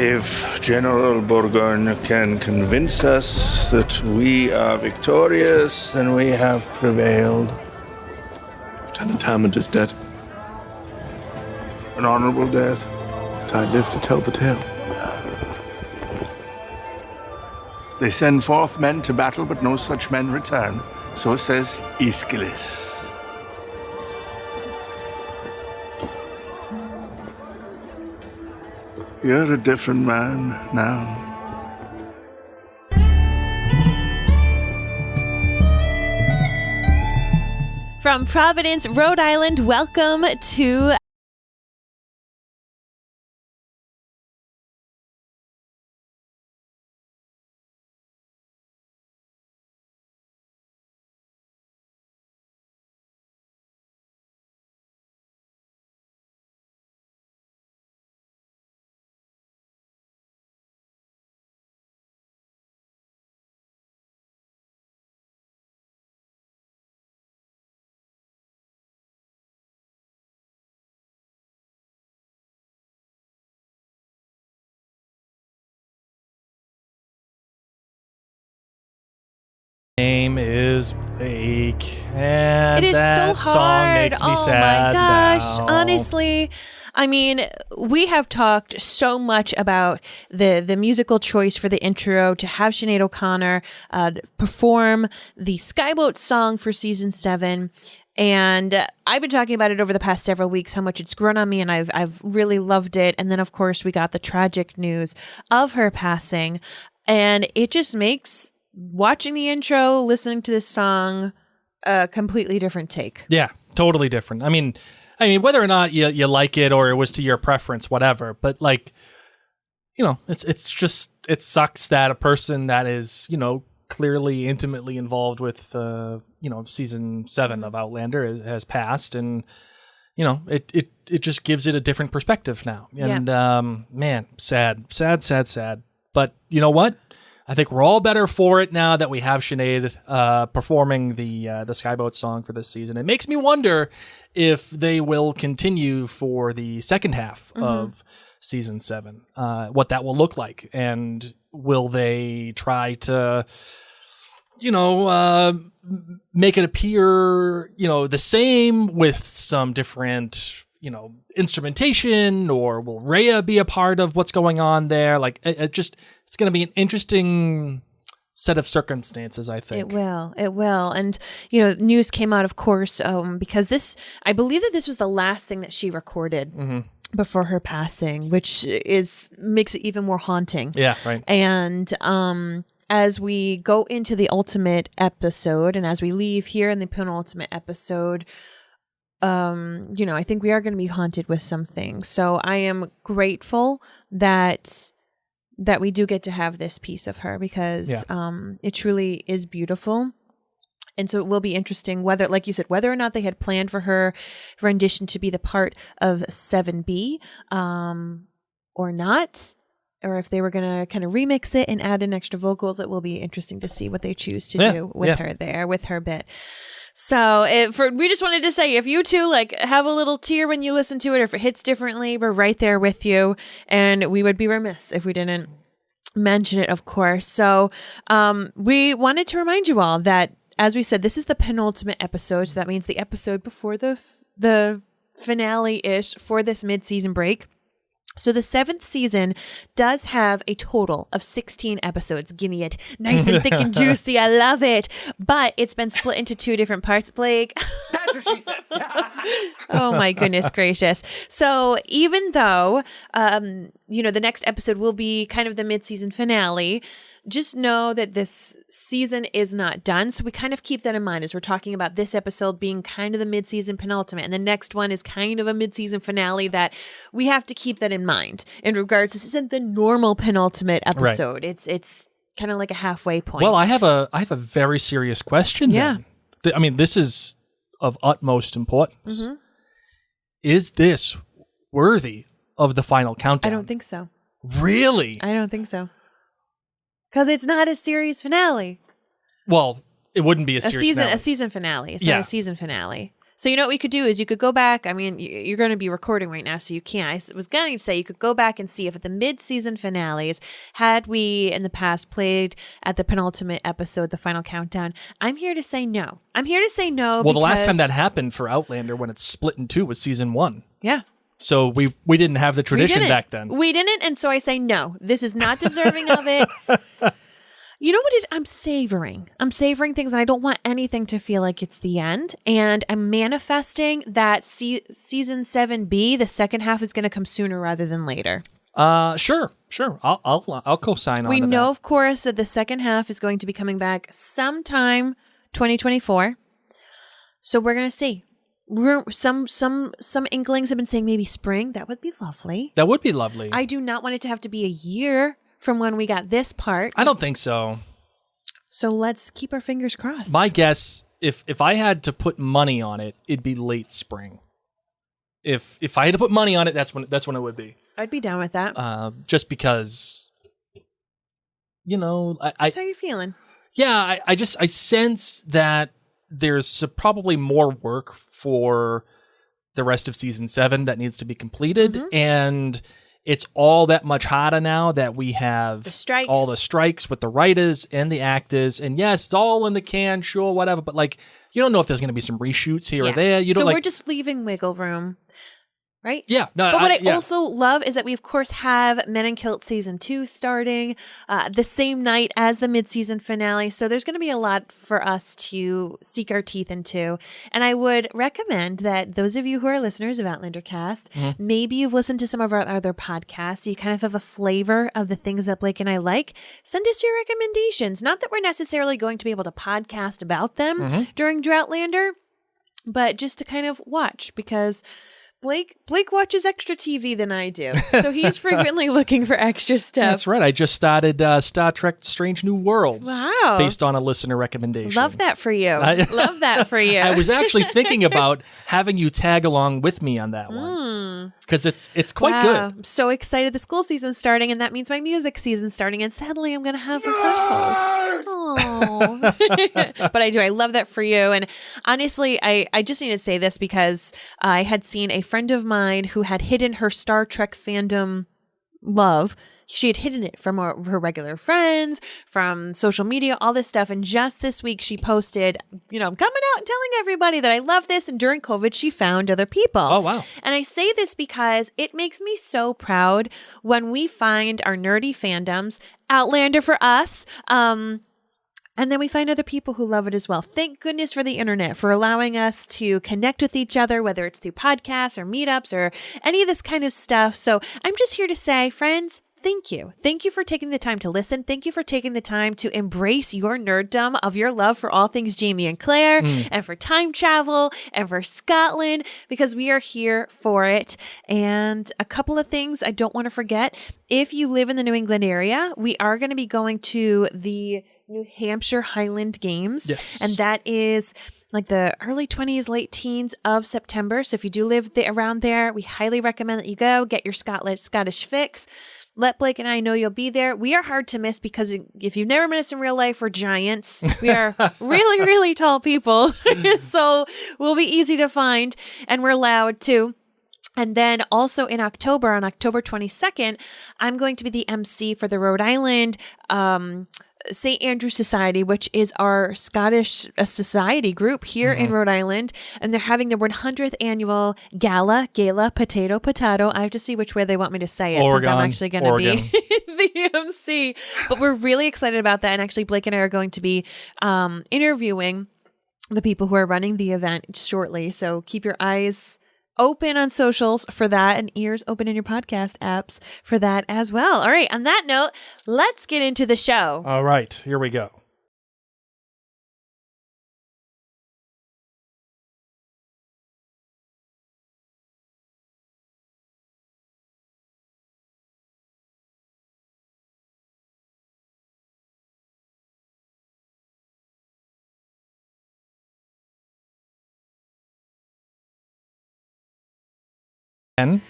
If General Bourgogne can convince us that we are victorious, then we have prevailed. Lieutenant Hammond is dead. An honorable death. But I live to tell the tale. They send forth men to battle, but no such men return. So says Geillis. You're a different man now. From Providence, Rhode Island, welcome to Name is Blake, and it is that so hard. song makes me sad. Oh my gosh. now. Honestly, I mean, we have talked so much about the musical choice for the intro to have Sinead O'Connor perform the Skyboat song for season 7. And I've been talking about it over the past several weeks, how much it's grown on me, and I've really loved it. And then, of course, we got the tragic news of her passing, and it just makes watching the intro, listening to this song, a completely different take. Yeah, totally different. I mean, whether or not you like it or it was to your preference, whatever. But like, you know, it's just, it sucks that a person that is, you know, clearly intimately involved with, season 7 of Outlander has passed, and you know, it just gives it a different perspective now. And man, sad. But you know what? I think we're all better for it now that we have Sinead performing the Skyboat song for this season. It makes me wonder if they will continue for the second half of season 7, what that will look like, and will they try to, make it appear, the same with some different, instrumentation, or will Rhea be a part of what's going on there? Like, it's going to be an interesting set of circumstances, I think. It will. And, news came out, of course, because I believe that this was the last thing that she recorded before her passing, which makes it even more haunting. Yeah, right. And, as we go into the ultimate episode, and as we leave here in the penultimate episode, I think we are going to be haunted with something. So I am grateful that we do get to have this piece of her, because it truly is beautiful. And so it will be interesting whether, like you said, whether or not they had planned for her rendition to be the part of 7B or not, or if they were going to kind of remix it and add in extra vocals. It will be interesting to see what they choose to do with her there, with her bit. So we just wanted to say, if you too have a little tear when you listen to it, or if it hits differently, we're right there with you, and we would be remiss if we didn't mention it, of course. So we wanted to remind you all that, as we said, this is the penultimate episode, so that means the episode before the finale-ish for this mid-season break. So the 7th season does have a total of 16 episodes. Give me it. Nice and thick and juicy. I love it. But it's been split into 2 different parts, Blake. That's what she said. Oh my goodness gracious. So even though, the next episode will be kind of the mid-season finale, just know that this season is not done. So we kind of keep that in mind as we're talking about this episode being kind of the mid-season penultimate, and the next one is kind of a mid-season finale, that we have to keep that in mind in regards to, this isn't the normal penultimate episode. Right. It's kind of like a halfway point. Well, I have a very serious question then. This is of utmost importance. Mm-hmm. Is this worthy of the final countdown? I don't think so. Really? I don't think so. Because it's not a series finale. Well, it wouldn't be a series finale. A season finale. It's not a season finale. So you know what we could do is you could go back. I mean, you're going to be recording right now, so you can't. I was going to say you could go back and see if at the mid-season finales, had we in the past played at the penultimate episode, the final countdown. I'm here to say no. I'm here to say no. Well, the last time that happened for Outlander when it's split in two was season 1. Yeah. So we didn't have the tradition back then. We didn't, and so I say no. This is not deserving of it. You know what I'm savoring? I'm savoring things, and I don't want anything to feel like it's the end. And I'm manifesting that season 7B, the second half, is going to come sooner rather than later. Sure. I'll co-sign on. We to know, that. of course, that the second half is going to be coming back sometime 2024. So we're going to see. Some inklings have been saying maybe spring. That would be lovely. That would be lovely. I do not want it to have to be a year from when we got this part. I don't think so. So let's keep our fingers crossed. My guess, if I had to put money on it, it'd be late spring. If I had to put money on it, that's when it would be. I'd be down with that. Just because, That's how you're feeling. Yeah, I sense that there's probably more work for the rest of season 7 that needs to be completed, and it's all that much harder now that we have all the strikes with the writers and the actors. And yes, it's all in the can, sure, whatever. But you don't know if there's going to be some reshoots here or there. You don't. So we're just leaving wiggle room, right? Yeah. No. But what I also love is that we, of course, have Men in Kilt season 2 starting the same night as the mid-season finale. So there's going to be a lot for us to sink our teeth into. And I would recommend that those of you who are listeners of Outlander Cast, maybe you've listened to some of our other podcasts, so you kind of have a flavor of the things that Blake and I like. Send us your recommendations. Not that we're necessarily going to be able to podcast about them during Droughtlander, but just to kind of watch, because Blake watches extra TV than I do, so he's frequently looking for extra stuff. That's right. I just started Star Trek Strange New Worlds. Wow. Based on a listener recommendation. Love that for you. Love that for you. I was actually thinking about having you tag along with me on that one. Because it's quite good. I'm so excited. The school season's starting, and that means my music season's starting, and sadly I'm going to have rehearsals. Oh. But I do. I love that for you. And honestly, I just need to say this because I had seen a friend of mine who had hidden her Star Trek fandom love. She had hidden it from her regular friends, from social media, all this stuff. And just this week she posted, coming out and telling everybody that I love this. And during COVID, she found other people. Oh, wow. And I say this because it makes me so proud when we find our nerdy fandoms, Outlander for us, and then we find other people who love it as well. Thank goodness for the internet, for allowing us to connect with each other, whether it's through podcasts or meetups or any of this kind of stuff. So I'm just here to say, friends, thank you. Thank you for taking the time to listen. Thank you for taking the time to embrace your nerddom of your love for all things Jamie and Claire and for time travel and for Scotland, because we are here for it. And a couple of things I don't want to forget. If you live in the New England area, we are going to be going to the New Hampshire Highland Games. Yes. And that is like the early 20s, late teens of September. So if you do live around there, we highly recommend that you go get your Scottish fix. Let Blake and I know you'll be there. We are hard to miss because if you've never met us in real life, we're giants. We are really, really tall people. So we'll be easy to find, and we're loud too. And then also in October, on October 22nd, I'm going to be the MC for the Rhode Island St. Andrew Society, which is our Scottish society group here in Rhode Island. And they're having their 100th annual gala, potato. I have to see which way they want me to say it, since I'm actually going to be the MC. But we're really excited about that. And actually, Blake and I are going to be interviewing the people who are running the event shortly. So keep your eyes open on socials for that, and ears open in your podcast apps for that as well. All right. On that note, let's get into the show. All right. Here we go.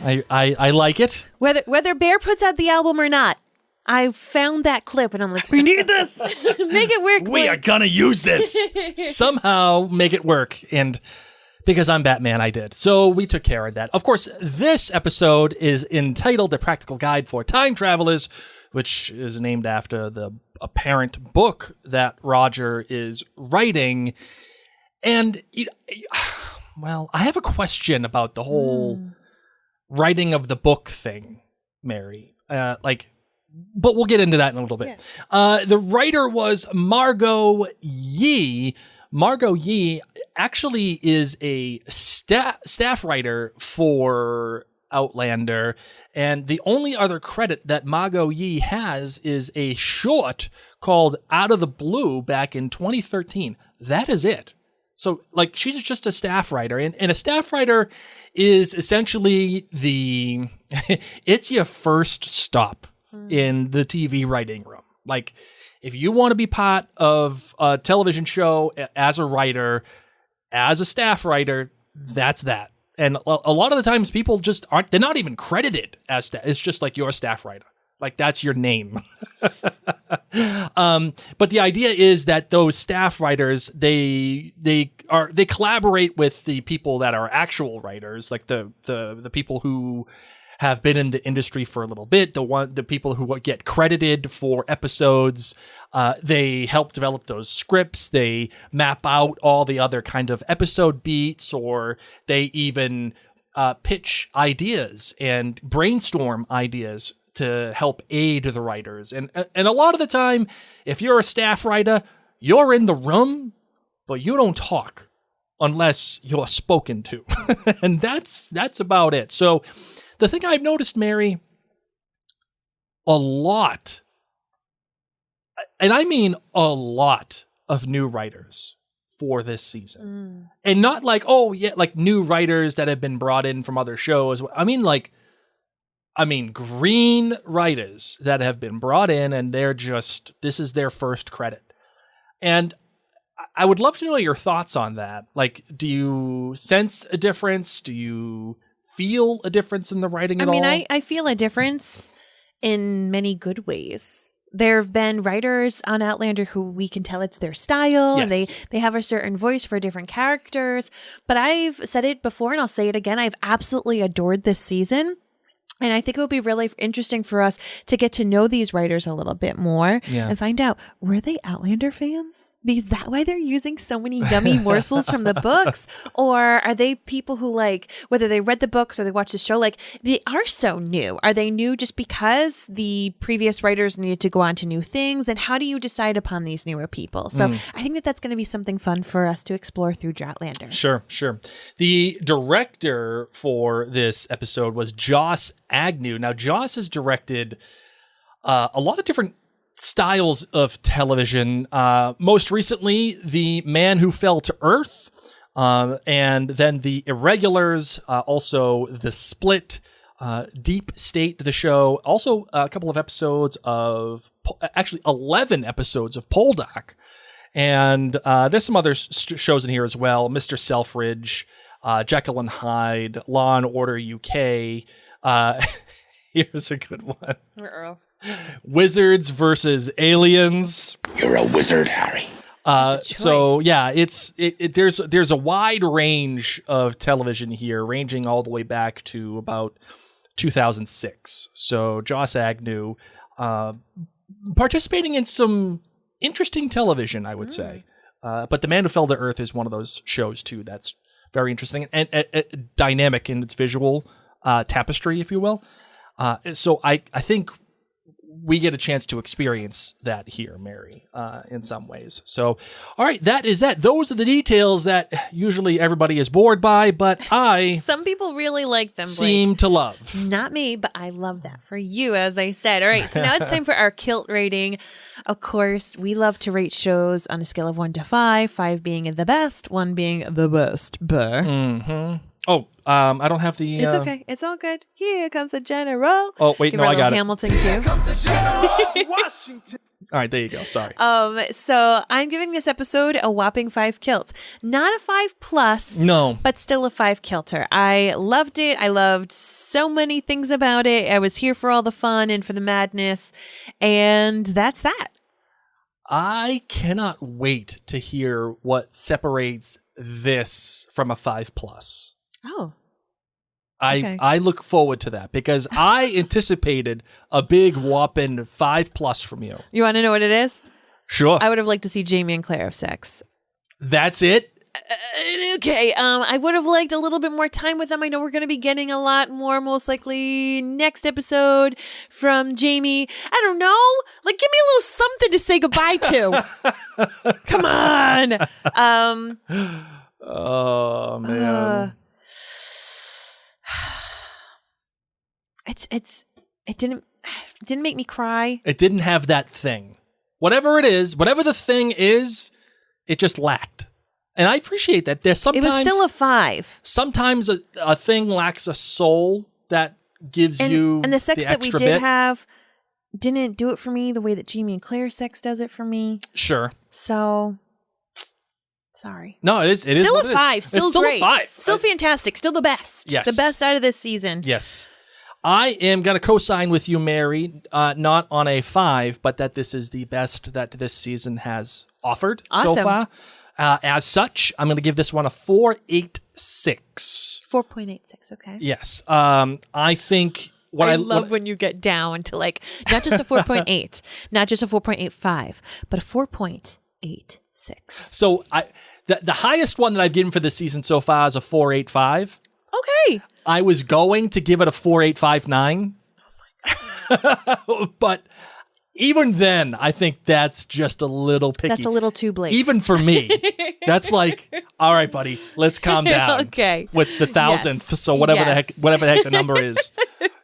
I like it. Whether Bear puts out the album or not, I found that clip and I'm like, we need this. Make it work. We are gonna use this. Somehow make it work. And Because I'm Batman, I did. So we took care of that. Of course, this episode is entitled The Practical Guide for Time Travelers, which is named after the apparent book that Roger is writing. And, well, I have a question about the whole writing of the book thing, Mary. But we'll get into that in a little bit. Yeah. The writer was Margot Yee. Margot Yee actually is a staff writer for Outlander, and the only other credit that Margot Yee has is a short called Out of the Blue back in 2013. That is it. So, like, she's just a staff writer, and a staff writer is essentially it's your first stop in the TV writing room. Like, if you want to be part of a television show as a writer, as a staff writer, that's that. And a lot of the times people just they're not even credited as staff. It's just like you're a staff writer. Like, that's your name. But the idea is that those staff writers, they collaborate with the people that are actual writers, like the people who have been in the industry for a little bit, the people who get credited for episodes. They help develop those scripts. They map out all the other kind of episode beats, or they even pitch ideas and brainstorm ideas to help aid the writers. And a lot of the time, if you're a staff writer, you're in the room, but you don't talk unless you're spoken to. And that's about it. So the thing I've noticed, Mary, a lot, and I mean a lot, of new writers for this season. And not like, like new writers that have been brought in from other shows. I mean green writers that have been brought in, and this is their first credit. And I would love to know your thoughts on that. Like, do you sense a difference? Do you feel a difference in the writing at all? I feel a difference in many good ways. There have been writers on Outlander who we can tell it's their style. Yes. And they have a certain voice for different characters. But I've said it before and I'll say it again. I've absolutely adored this season. And I think it would be really interesting for us to get to know these writers a little bit more and find out, were they Outlander fans? Because that why they're using so many yummy morsels from the books? Or are they people who, like, whether they read the books or they watched the show, like, they are so new? Are they new just because the previous writers needed to go on to new things? And how do you decide upon these newer people? So I think that's going to be something fun for us to explore through Outlander. Sure. The director for this episode was Joss Agnew. Now, Joss has directed a lot of different styles of television. Most recently, The Man Who Fell to Earth, and then The Irregulars, also The Split, Deep State, the show, also a couple of episodes of, actually 11 episodes of Poldark. And there's some other shows in here as well. Mr. Selfridge, Jekyll and Hyde, Law and Order UK. Here's a good one. Earl. Wizards versus Aliens. You're a wizard, Harry. So yeah, there's a wide range of television here, ranging all the way back to about 2006. So Joss Agnew, participating in some interesting television, I would say. But The Man Who Fell to Earth is one of those shows too that's very interesting and dynamic in its visual tapestry, if you will. So I think we get a chance to experience that here, Mary, in some ways. So, all right, that is that. Those are the details that usually everybody is bored by, but some people really like them, Blake. Seem to love. Not me, but I love that for you, as I said. All right, so now it's time for our kilt rating. Of course, we love to rate shows on a scale of 1 to 5, 5 being the best, 1 being the best. Mm-hmm. Oh, I don't have the... It's okay. It's all good. Here comes a general. Oh, wait, Give no, her a I got little Hamilton cue. Here comes a general, Washington. All right, there you go. Sorry. So I'm giving this episode a whopping 5 kilts. Not a 5 plus. No. But still a 5 kilter. I loved it. I loved so many things about it. I was here for all the fun and for the madness. And that's that. I cannot wait to hear what separates this from a 5+. Oh. Okay. I look forward to that because I anticipated a big whopping 5+ from you. You want to know what it is? Sure. I would have liked to see Jamie and Claire have sex. That's it? Okay. I would have liked a little bit more time with them. I know we're going to be getting a lot more, most likely next episode from Jamie. I don't know. Like, give me a little something to say goodbye to. Come on. Oh man. It didn't make me cry. It didn't have that thing. Whatever it is, whatever the thing is, it just lacked. And I appreciate that. There's sometimes It was still a 5. Sometimes a thing lacks a soul that gives you and the sex that we extra did bit. have didn't do it for me the way that Jamie and Claire's sex does it for me. Sure. So sorry. No, it is. It is still what a it is. 5. Still it's great. Still a 5. Still fantastic. Still the best. Yes. The best out of this season. Yes. I am going to co-sign with you, Mary, not on a 5, but that this is the best that this season has offered so Awesome. far. As such, I'm going to give this one a 4.86. 4.86. Okay. Yes. I think I love when you get down to like not just a 4.8, not just a 4.85, but a 4.86. So the highest one that I've given for this season so far is a 4.85. Okay. I was going to give it a 4.859. But even then, I think that's just a little picky. That's a little too blatant. Even for me. That's like, all right, buddy, let's calm down. Okay. With the thousandth. Yes. So whatever Yes. the heck the number is.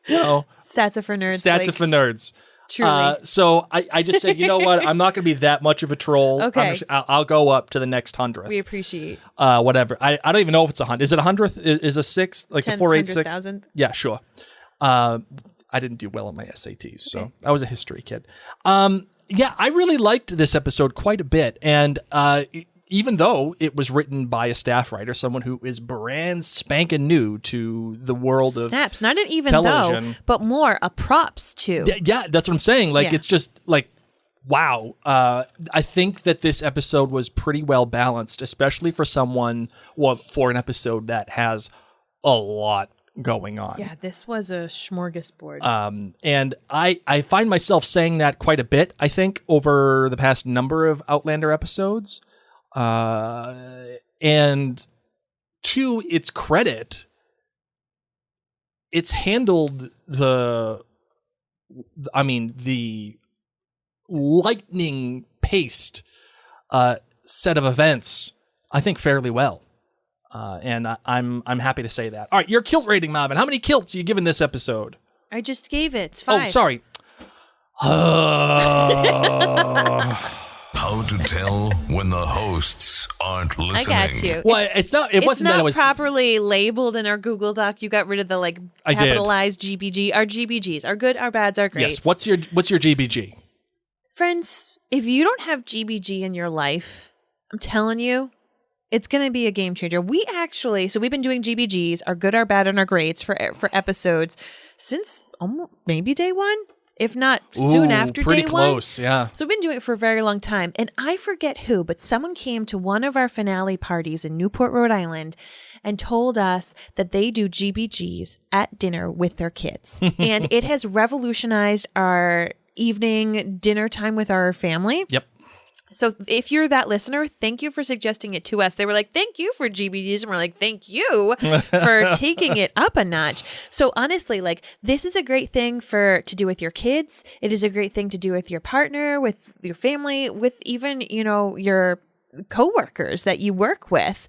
You know. Stats are for nerds. Stats are for nerds. Truly. So I just said, you know what? I'm not going to be that much of a troll. Okay. I'll go up to the next 100th. We appreciate. Whatever. I don't even know if it's 100. Is it 100th? Is a 6? Like 10th, the 486? 100,000? Yeah, sure. I didn't do well on my SATs, so I was a history kid. Yeah, I really liked this episode quite a bit. And even though it was written by a staff writer, someone who is brand spanking new to the world of Snaps. Not an even television. though, but more a props to. Yeah, that's what I'm saying. Like, Yeah. it's just like, wow. I think that this episode was pretty well balanced, especially for for an episode that has a lot going on. Yeah, this was a smorgasbord. And I find myself saying that quite a bit, I think, over the past number of Outlander episodes. And to its credit, it's handled the lightning paced set of events, I think, fairly well. And I'm happy to say that. All right, your kilt rating, Marvin. How many kilts are you giving this episode? I just gave it 5. Oh, sorry. How to tell when the hosts aren't I listening. got you. Well, it's not. It wasn't that I was. properly labeled in our Google Doc. You got rid of the I did. capitalized GBG. Our GBGs are good. Our bads are great. Yes. What's your GBG? Friends? If you don't have GBG in your life, I'm telling you, it's going to be a game changer. We've been doing GBGs, our good, our bad, and our greats for episodes since almost maybe day 1, if not soon after pretty day 1. close, yeah. So we've been doing it for a very long time. And I forget who, but someone came to one of our finale parties in Newport, Rhode Island, and told us that they do GBGs at dinner with their kids. And it has revolutionized our evening dinner time with our family. Yep. So if you're that listener, thank you for suggesting it to us. They were like, thank you for GBGs. And we're like, thank you for taking it up a notch. So honestly, like, this is a great thing to do with your kids. It is a great thing to do with your partner, with your family, with even, your coworkers that you work with.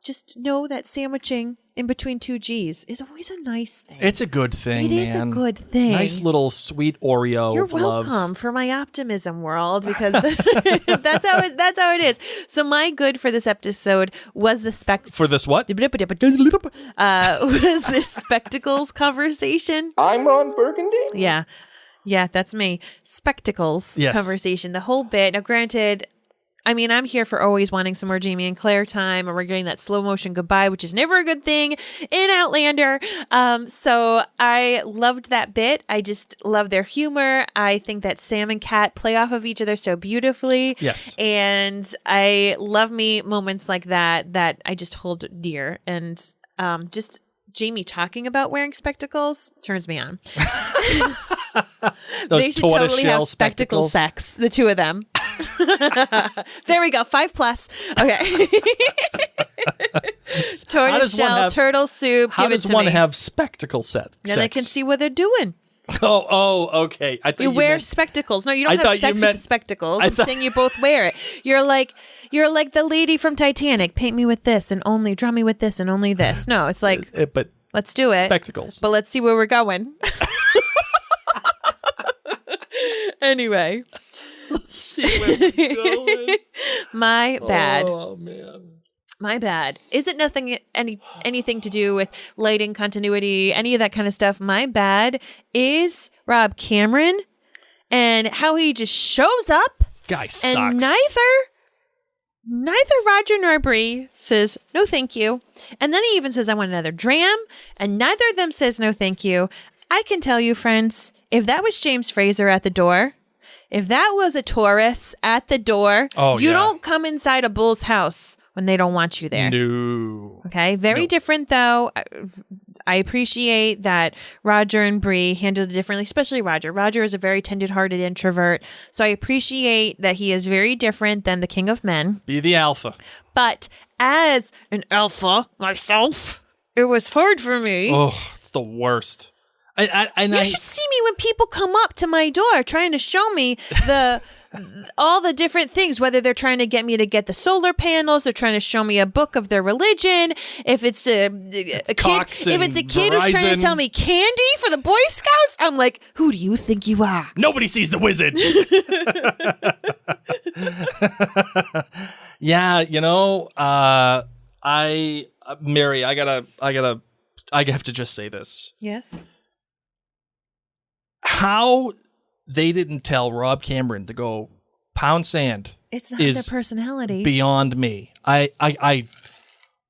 Just know that sandwiching in between two G's is always a nice thing. It's a good thing. It is a good thing. Nice little sweet Oreo. You're of welcome love. for my optimism world, because that's how it is. So my good for this episode was the For this what? was this spectacles conversation. I'm Ron Burgundy. Yeah, that's me. Spectacles Yes. conversation. The whole bit. Now, granted, I mean, I'm here for always wanting some more Jamie and Claire time, and we're getting that slow motion goodbye, which is never a good thing in Outlander. So I loved that bit. I just love their humor. I think that Sam and Kat play off of each other so beautifully. Yes. And I love me moments like that I just hold dear. And just Jamie talking about wearing spectacles turns me on. Those They should totally have tortoiseshell spectacle spectacles. sex, the two of them. There we go, 5+. Okay. Tortoise shell, have- turtle soup. How give it does to one me. have spectacle set? Then they can see what they're doing. Oh, okay. I thought You wear meant- spectacles. No, you I don't thought have you sex meant- with spectacles. I I'm thought- saying you both wear it. You're like the lady from Titanic. Paint me with this and only draw me with this and only this. No, it's like but let's do it. spectacles. But let's see where we're going. Anyway, Let's see where we're going. my bad. Oh man. My bad. Is it anything to do with lighting continuity, any of that kind of stuff? My bad is Rob Cameron and how he just shows up Guy sucks. and neither Roger nor Bree says no thank you. And then he even says I want another dram, and neither of them says no thank you. I can tell you, friends, if that was James Fraser at the door, if that was a Taurus at the door, you don't come inside a bull's house when they don't want you there. No. Okay, very different though. I appreciate that Roger and Bree handled it differently, especially Roger. Roger is a very tender-hearted introvert, so I appreciate that he is very different than the King of Men. Be the alpha. But as an alpha myself, it was hard for me. Oh, it's the worst. You should see me when people come up to my door trying to show me all the different things, whether they're trying to get me to get the solar panels, they're trying to show me a book of their religion. If it's a kid, who's trying to sell me candy for the Boy Scouts, I'm like, who do you think you are? Nobody sees the wizard. Yeah, Mary, I have to just say this. Yes. How they didn't tell Rob Cameron to go pound sand It's not their is personality. beyond me.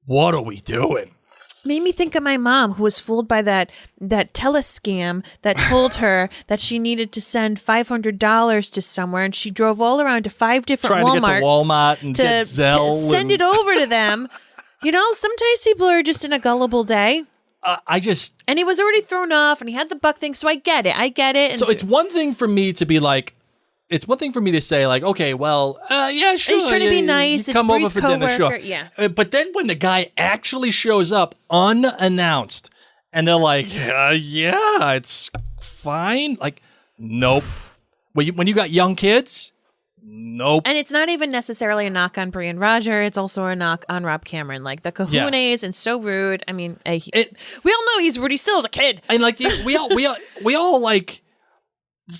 What are we doing? Made me think of my mom, who was fooled by that telescam that told her that she needed to send $500 to somewhere, and she drove all around to 5 different Trying Walmarts to get to Walmart and get Zelle. to send it over to them. Sometimes people are just in a gullible day. And he was already thrown off, and he had the buck thing, so I get it. And so it's one thing for me to be like, it's one thing for me to say like, okay, well, yeah, sure. He's trying to be nice. Come It's over Bree's for dinner, sure. coworker, yeah. But then when the guy actually shows up unannounced, and they're like, yeah, it's fine. Like, nope. When you got young kids, nope. And it's not even necessarily a knock on Bree and Roger. It's also a knock on Rob Cameron. Like the kahunas and so rude. I mean, we all know he's rude. He still is a kid. And like we all like.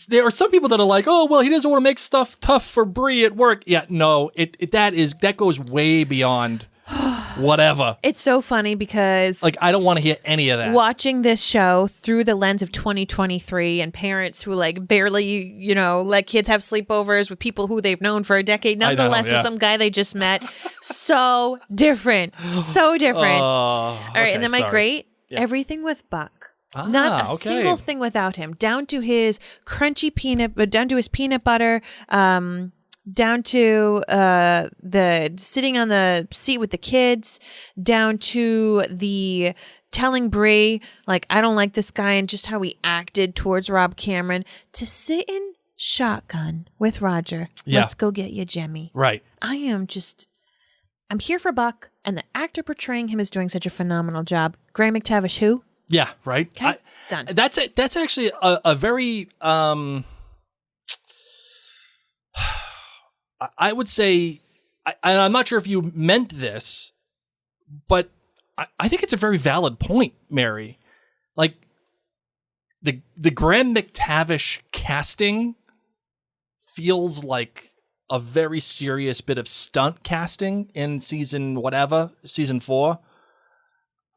There are some people that are like, oh well, he doesn't want to make stuff tough for Bree at work. Yeah, no, that goes way beyond whatever. It's so funny because like I don't want to hear any of that. Watching this show through the lens of 2023 and parents who like barely, let kids have sleepovers with people who they've known for a decade, nonetheless with some guy they just met. So different. So different. All right, and then my great, everything with Buck. Not a single thing without him. Down to his crunchy down to his peanut butter, down to the sitting on the seat with the kids, down to the telling Bree, like, I don't like this guy, and just how he acted towards Rob Cameron, to sit in shotgun with Roger. Yeah. Let's go get you, Jemmy. Right. I'm here for Buck, and the actor portraying him is doing such a phenomenal job. Graham McTavish, who? Yeah, right. Okay, done. That's it. That's actually a very I would say, I'm not sure if you meant this, but I think it's a very valid point, Mary. Like the Graham McTavish casting feels like a very serious bit of stunt casting in season 4,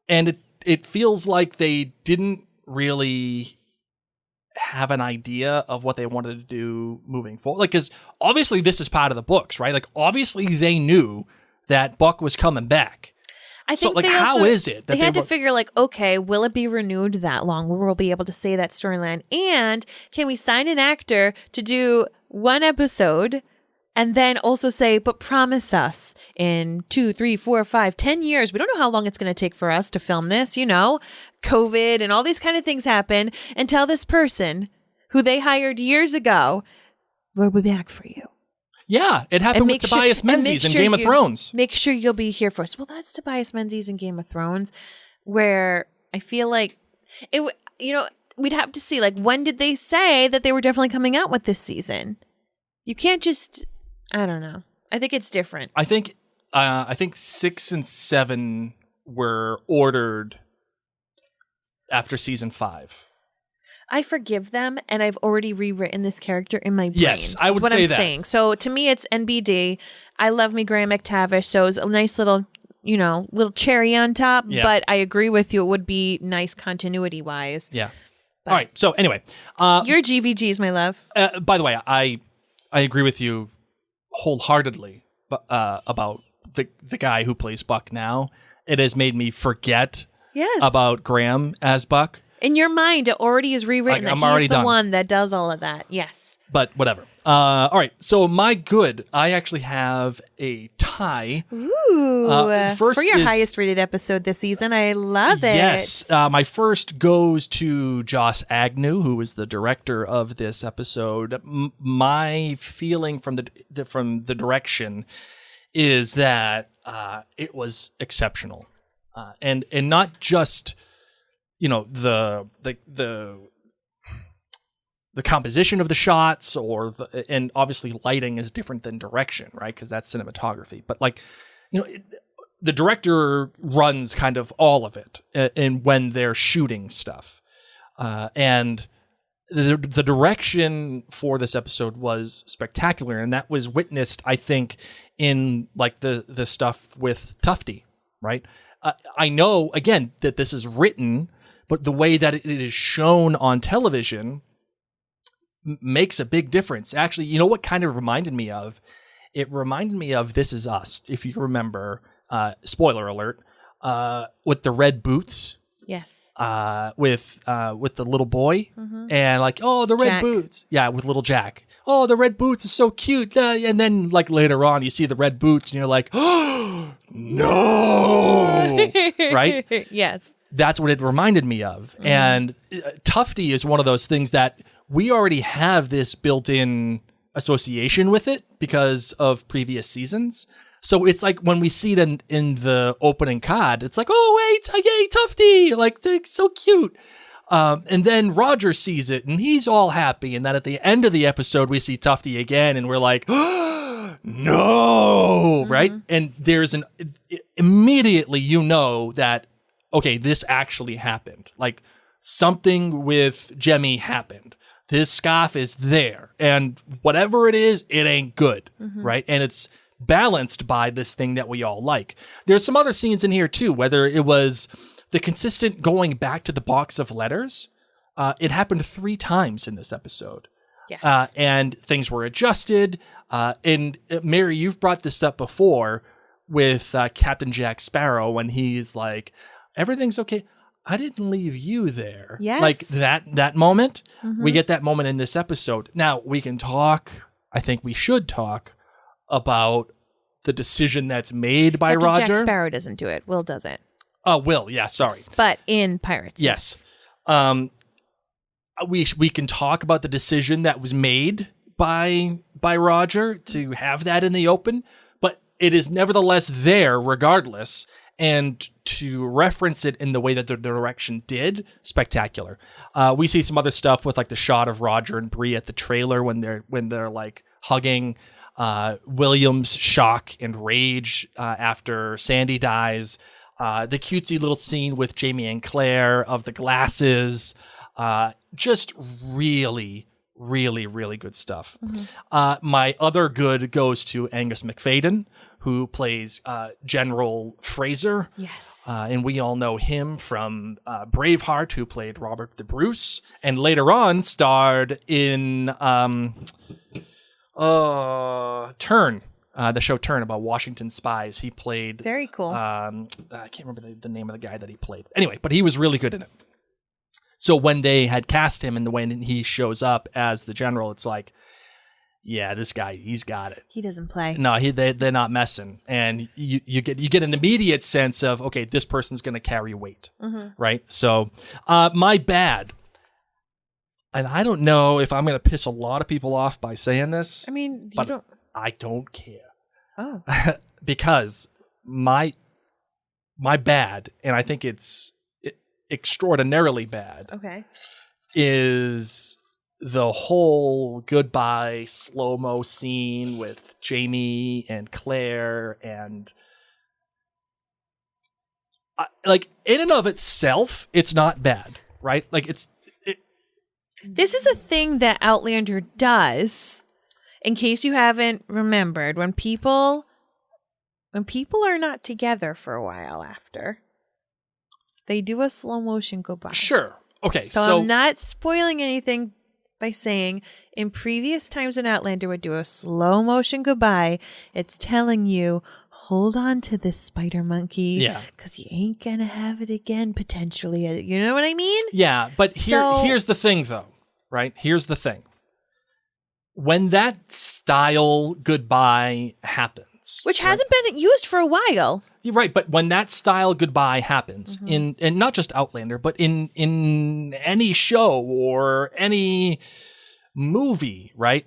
and it feels like they didn't really have an idea of what they wanted to do moving forward. Like, because obviously this is part of the books, right? Like, obviously they knew that Buck was coming back. I think so, like, they how also, is it that they had to were- figure, like, okay, will it be renewed that long? Will we be able to say that storyline? And can we sign an actor to do one episode and then also say, but promise us in 2, 3, 4, 5, 10 years, we don't know how long it's going to take for us to film this, you know, COVID and all these kind of things happen, and tell this person who they hired years ago, we'll be back for you. Yeah, it happened with Tobias Menzies in Game of Thrones. Make sure you'll be here for us. Well, that's Tobias Menzies in Game of Thrones, where I feel like it. You know, we'd have to see, like, when did they say that they were definitely coming out with this season? You can't just. I don't know. I think it's different. I think 6 and 7 were ordered after season 5. I forgive them, and I've already rewritten this character in my brain. Yes, I would what say I'm that. saying. So to me, it's NBD. I love me Graham McTavish, so it's a nice little, you know, little cherry on top. Yeah. But I agree with you; it would be nice continuity wise. Yeah. All right. So anyway, Your GVGs, my love. by the way, I agree with you wholeheartedly about the guy who plays Buck now. It has made me forget Yes. about Graham as Buck. In your mind, it already is rewritten I'm that already he's the done. one that does all of that. Yes. But whatever. All right. So my good, I actually have a tie. Ooh. First for your is- highest rated episode this season. I love it. Yes. My first goes to Joss Agnew, who is the director of this episode. My feeling from the direction is that it was exceptional, and not just, you know, the composition of the shots, and obviously lighting is different than direction, right? Because that's cinematography. But, like, you know, the director runs kind of all of it, and when they're shooting stuff, and the direction for this episode was spectacular, and that was witnessed, I think, in, like, the stuff with Tufty, right? I know, again, that this is written, but the way that it is shown on television makes a big difference. Actually, you know what kind of reminded me of? It reminded me of This Is Us, if you remember, spoiler alert, with the red boots. Yes. With the little boy, and, like, oh, the red Jack. boots. Yeah, with little Jack. Oh, the red boots is so cute. And then, like, later on, you see the red boots, and you're like, oh, no. Right? Yes. That's what it reminded me of. And Tufty is one of those things that we already have this built-in association with it because of previous seasons. So it's like when we see it in the opening card, it's like, oh, wait, yay, Tufty, like, they're so cute. And then Roger sees it, and he's all happy. And then at the end of the episode, we see Tufty again, and we're like, oh, no, right? And there's immediately, you know that, okay, this actually happened. Like, something with Jemmy happened. His scarf is there, and whatever it is, it ain't good, right? And it's balanced by this thing that we all like. There's some other scenes in here too, whether it was the consistent going back to the box of letters. It happened 3 times in this episode. Yes. And things were adjusted. And Mary, you've brought this up before with Captain Jack Sparrow when he's like, everything's okay. I didn't leave you there. Yes. Like that moment. We get that moment in this episode. Now, we can talk, I think we should talk about the decision that's made by Captain Roger. Jack Sparrow doesn't do it. Will does it. Oh, Will, yeah, sorry. But in Pirates. Yes. We can talk about the decision that was made by Roger to have that in the open, but it is nevertheless there regardless, and to reference it in the way that the direction did, spectacular. We see some other stuff with, like, the shot of Roger and Bree at the trailer when they're like hugging. William's shock and rage after Sandy dies. The cutesy little scene with Jamie and Claire of the glasses. Just really, really, really good stuff. My other good goes to Angus McFadden, who plays General Fraser. Yes. And we all know him from Braveheart, who played Robert the Bruce, and later on starred in Turn, the show Turn about Washington spies. He played... Very cool. I can't remember the name of the guy that he played. Anyway, but he was really good in it. So when they had cast him and the way he shows up as the general, it's like, yeah, this guy, he's got it. He doesn't play. No, they're not messing, and you get an immediate sense of, okay, this person's going to carry weight, right? So, my bad, and I don't know if I'm going to piss a lot of people off by saying this. I mean, but I don't care. Oh, because my bad, and I think it's extraordinarily bad. Okay. Is the whole goodbye slow-mo scene with Jamie and Claire, and like in and of itself, it's not bad, right? Like This is a thing that Outlander does. In case you haven't remembered, when people are not together for a while after, they do a slow motion goodbye. Sure. Okay. So I'm not spoiling anything by saying in previous times when Outlander would do a slow motion goodbye, it's telling you, hold on to this spider monkey. Yeah. Because you ain't going to have it again, potentially. You know what I mean? Yeah. But here's the thing, though, right? Here's the thing. When that style goodbye happens, which hasn't been used for a while. You're right, but when that style goodbye happens in not just Outlander, but in any show or any movie, right?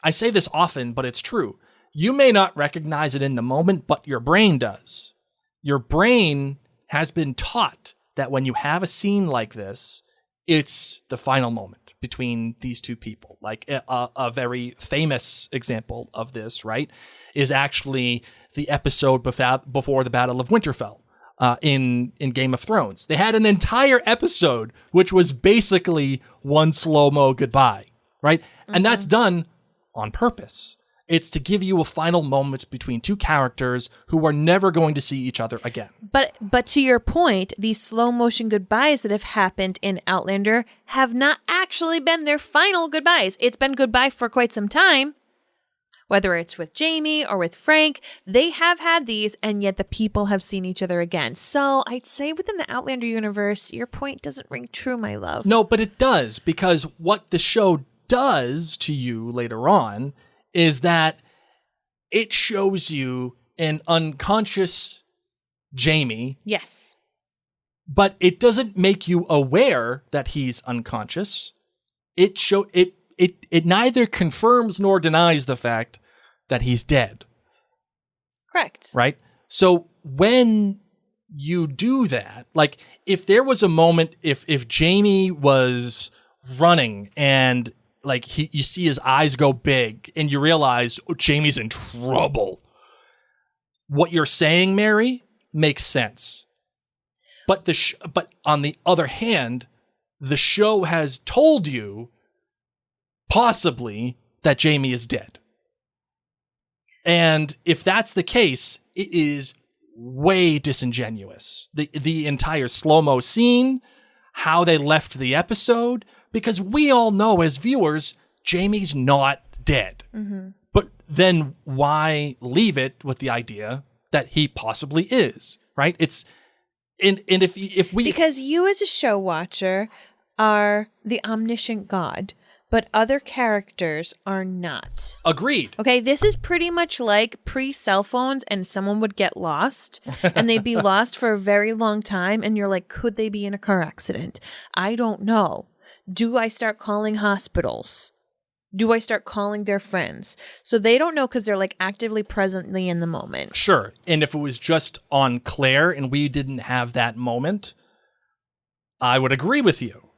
I say this often, but it's true. You may not recognize it in the moment, but your brain does. Your brain has been taught that when you have a scene like this, it's the final moment between these two people. Like a very famous example of this, right, is actually the episode before the Battle of Winterfell in Game of Thrones. They had an entire episode which was basically one slow-mo goodbye, right? And that's done on purpose. It's to give you a final moment between two characters who are never going to see each other again. But to your point, these slow motion goodbyes that have happened in Outlander have not actually been their final goodbyes. It's been goodbye for quite some time. Whether it's with Jamie or with Frank, they have had these, and yet the people have seen each other again. So I'd say within the Outlander universe, your point doesn't ring true, my love. No, but it does, because what the show does to you later on is that it shows you an unconscious Jamie. Yes. But it doesn't make you aware that he's unconscious. It neither confirms nor denies the fact that he's dead. Correct. Right? So when you do that, like if there was a moment, if Jamie was running and like you see his eyes go big and you realize, oh, Jamie's in trouble. What you're saying, Mary, makes sense. But but on the other hand, the show has told you possibly that Jamie is dead. And if that's the case, it is way disingenuous. The entire slow-mo scene, how they left the episode, because we all know as viewers, Jamie's not dead. Mm-hmm. But then why leave it with the idea that he possibly is, right? It's and if we because you as a show watcher are the omniscient God, but other characters are not. Agreed. Okay, this is pretty much like pre-cell phones and someone would get lost and they'd be lost for a very long time and you're like, could they be in a car accident? I don't know. Do I start calling hospitals? Do I start calling their friends? So they don't know because they're like actively presently in the moment. Sure. And if it was just on Claire and we didn't have that moment, I would agree with you.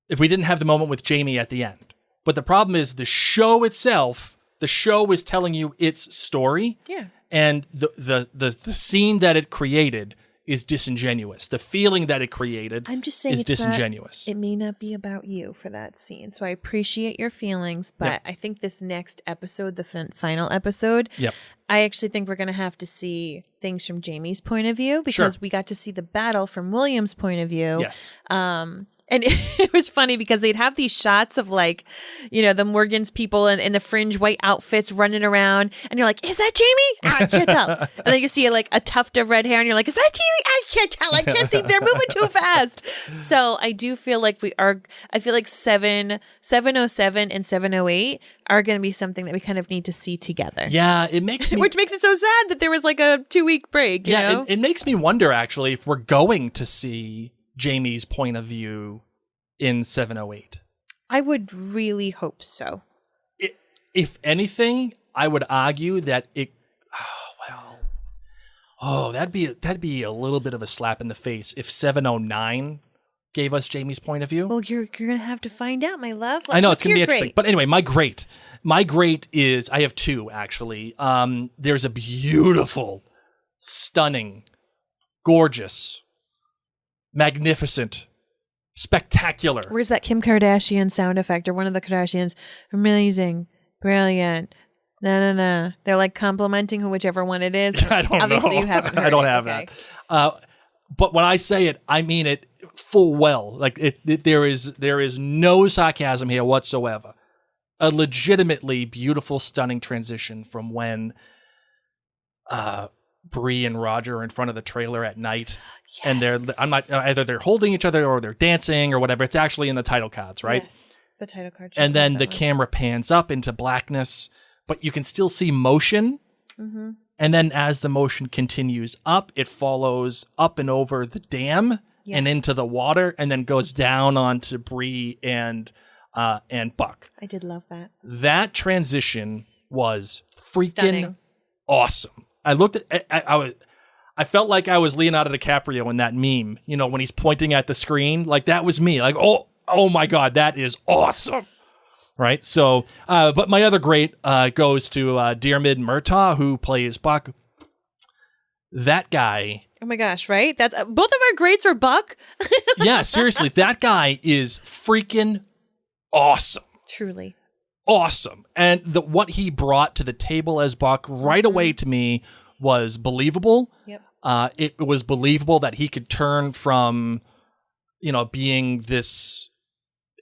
If we didn't have the moment with Jamie at the end. But the problem is the show itself, the show is telling you its story. Yeah. And the scene that it created is disingenuous. The feeling that it created I'm just saying is it's not- disingenuous. it may not be about you for that scene. So I appreciate your feelings, but Yep. I think this next episode, the final episode, Yep. I actually think we're going to have to see things from Jamie's point of view because we got to see the battle from William's point of view. Yes. And it was funny because they'd have these shots of like, the Morgan's people in the fringe white outfits running around. And you're like, is that Jamie? I can't tell. And then you see like a tuft of red hair and you're like, is that Jamie? I can't tell. I can't see. They're moving too fast. So I do feel like I feel like 707 and 708 are going to be something that we kind of need to see together. Yeah, it makes me... Which makes it so sad that there was like a 2-week break. You know? It makes me wonder, actually, if we're going to see Jamie's point of view in 708. I would really hope so. If anything, I would argue that that'd be a little bit of a slap in the face if 709 gave us Jamie's point of view. Well, you're gonna have to find out, my love. I know it's What's gonna be your interesting. great? But anyway, my great is I have two actually. There's a beautiful, stunning, gorgeous, magnificent, spectacular. Where's that Kim Kardashian sound effect or one of the Kardashians? Amazing, brilliant. No. They're like complimenting whichever one it is. I don't know. Obviously, you haven't heard I don't it. have Okay. that. But when I say it, I mean it full well. Like there is no sarcasm here whatsoever. A legitimately beautiful, stunning transition from when Bree and Roger are in front of the trailer at night, and either they're holding each other or they're dancing or whatever. It's actually in the title cards, right? Yes, the title card. And then the camera pans up into blackness, but you can still see motion. Mm-hmm. And then as the motion continues up, it follows up and over the dam and into the water, and then goes down onto Bree and Buck. I did love that. That transition was freaking Stunning. Awesome. I looked at I felt like I was Leonardo DiCaprio in that meme, when he's pointing at the screen. Like that was me. Like, oh my God, that is awesome. Right. So, but my other great goes to Diarmid Murtaugh, who plays Buck. That guy. Oh my gosh! Right? That's both of our greats are Buck. Yeah, seriously, that guy is freaking awesome. Truly. Awesome. And what he brought to the table as Buck right away to me was believable. Yep. It was believable that he could turn from, being this